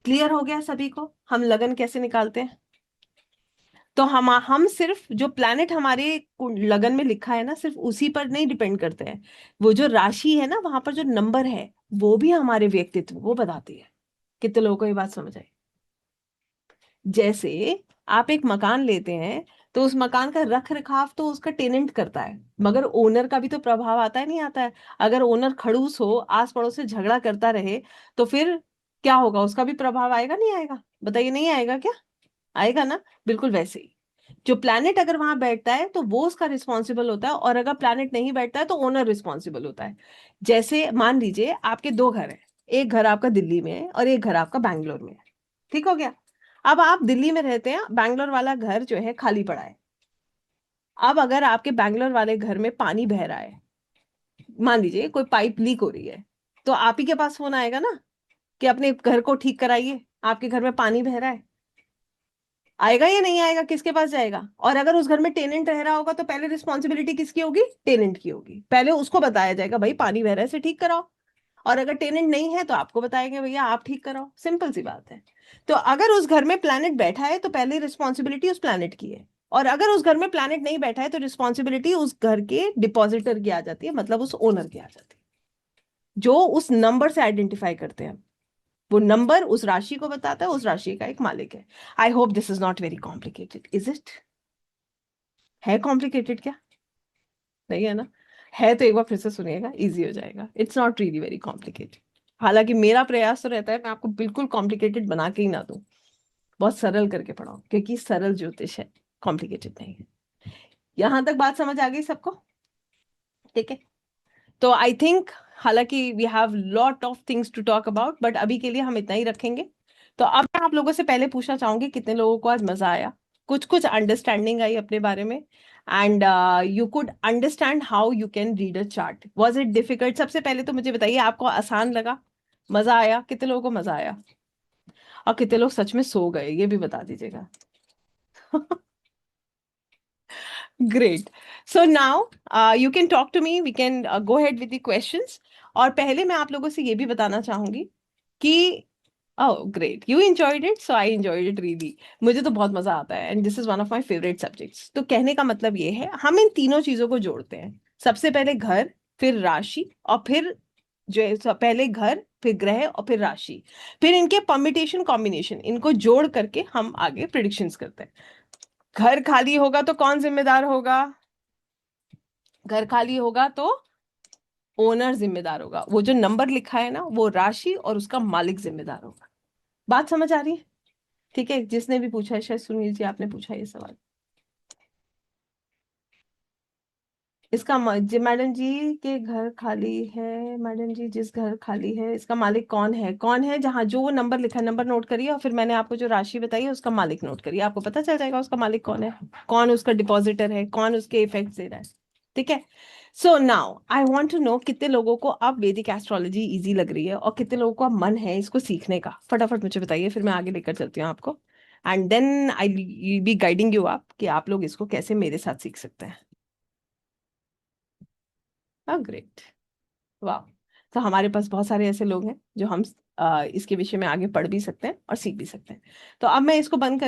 क्लियर हो गया सभी को हम लगन कैसे निकालते हैं? तो हम सिर्फ जो प्लैनेट हमारे लगन में लिखा है ना, सिर्फ उसी पर नहीं डिपेंड करते हैं। वो जो राशि है ना, वहां पर जो नंबर है, वो भी हमारे व्यक्तित्व वो बताती है। कितने लोगों को ये बात समझ आई? जैसे आप एक मकान लेते हैं, तो उस मकान का रख रखाव तो उसका टेनेंट करता है, मगर ओनर का भी तो प्रभाव आता है, नहीं आता है? अगर ओनर खड़ूस हो, आस पड़ोस से झगड़ा करता रहे, तो फिर क्या होगा? उसका भी प्रभाव आएगा नहीं आएगा? बताइए, नहीं आएगा क्या? आएगा ना। बिल्कुल वैसे ही जो प्लैनेट अगर वहां बैठता है तो वो उसका रिस्पॉन्सिबल होता है, और अगर प्लैनेट नहीं बैठता है तो ओनर रिस्पॉन्सिबल होता है। जैसे मान लीजिए आपके 2 घर हैं, एक घर आपका दिल्ली में है और एक घर आपका बैंगलोर में है। ठीक हो गया? अब आप दिल्ली में रहते हैं, बैंगलोर वाला घर जो है खाली पड़ा है। अब अगर आपके बैंगलोर वाले घर में पानी बह रहा है, मान लीजिए कोई पाइप लीक हो रही है, तो आप ही के पास फोन आएगा ना कि अपने घर को ठीक कराइए, आपके घर में पानी बह रहा है। आएगा या नहीं आएगा? किसके पास जाएगा? और अगर उस घर में टेनेंट रह रहा होगा तो पहले रिस्पॉन्सिबिलिटी किसकी होगी? टेनेंट की होगी। पहले उसको बताया जाएगा, भाई पानी बह रहा है, इसे ठीक कराओ। और अगर टेनेंट नहीं है तो आपको बताएंगे भैया आप ठीक कराओ, सिंपल सी बात है। तो अगर उस घर में प्लैनेट बैठा है तो पहली रिस्पॉन्सिबिलिटी उस प्लैनेट की है, और अगर उस घर में प्लैनेट नहीं बैठा है तो रिस्पॉन्सिबिलिटी उस घर के डिपॉजिटर की आ जाती है, मतलब उस ओनर की आ जाती है, जो उस नंबर से आइडेंटिफाई करते हैं। वो नंबर उस राशि को बताता है, उस राशि का एक मालिक है। I hope this is not very complicated, is it? है कॉम्प्लिकेटेड क्या? नहीं है ना? है तो एक बार फिर से सुनिएगा, इजी हो जाएगा। It's not really very complicated. हालांकि मेरा प्रयास तो रहता है मैं आपको बिल्कुल कॉम्प्लिकेटेड बना के ही ना दूं, बहुत सरल करके पढ़ाऊं, क्योंकि सरल ज्योतिष है, कॉम्प्लिकेटेड नहीं है। यहां तक बात समझ आ गई सबको? ठीक है। तो आई थिंक, हालांकि we have lot of things to talk about, but अभी के लिए हम इतना ही रखेंगे। तो अब मैं आप लोगों से पहले पूछना चाहूंगी, कितने लोगों को आज मजा आया, कुछ कुछ अंडरस्टैंडिंग आई अपने बारे में, and you could understand how you can read a chart? Was it difficult? सबसे पहले तो मुझे बताइए, आपको आसान लगा? मजा आया? कितने लोगों को मजा आया? और कितने लोग सच में सो गए, ये भी बता दीजिएगा। Great. So now you can talk to me, we can go ahead with the questions। और पहले मैं आप लोगों से ये भी बताना चाहूंगी कि oh great, you enjoyed it, so I enjoyed it really. मुझे तो बहुत मजा आता है, and this is one of my favourite subjects. तो कहने का मतलब ये है, हम इन तीनों चीजों को जोड़ते हैं। सबसे पहले घर, फिर राशि, और फिर जो है पहले घर, फिर ग्रह, और फिर राशि, फिर इनके परम्यूटेशन कॉम्बिनेशन, इनको जोड़ करके हम आगे प्रिडिक्शंस करते हैं। घर खाली होगा तो कौन जिम्मेदार होगा? घर खाली होगा तो ओनर जिम्मेदार होगा। वो जो नंबर लिखा है ना, वो राशि और उसका मालिक जिम्मेदार होगा। बात समझ आ रही है? ठीक है, जिसने भी पूछा है, शायद सुनील जी आपने पूछा ये सवाल। इसका मैडम जी के घर खाली है, मैडम जी जिस घर खाली है इसका मालिक कौन है? कौन है? जहाँ जो वो नंबर लिखा है, नंबर नोट करिए, और फिर मैंने आपको जो राशि बताई है उसका मालिक नोट करिए, आपको पता चल जाएगा उसका मालिक कौन है, कौन उसका डिपॉजिटर है, कौन उसके इफेक्ट दे रहा है। ठीक है। So now I want to know, कितने लोगों को अब वैदिक एस्ट्रोलॉजी इजी लग रही है, और कितने लोगों को अब मन है इसको सीखने का? फटाफट मुझे बताइए, फिर मैं आगे लेकर चलती हूँ आपको, and then I be guiding you आप कि आप लोग इसको कैसे मेरे साथ सीख सकते हैं। हाँ ग्रेट। वाह। तो हमारे पास बहुत सारे ऐसे लोग हैं जो हम इसके विषय में आगे पढ़ भी सकते हैं और सीख भी सकते हैं। तो अब मैं इसको बंद कर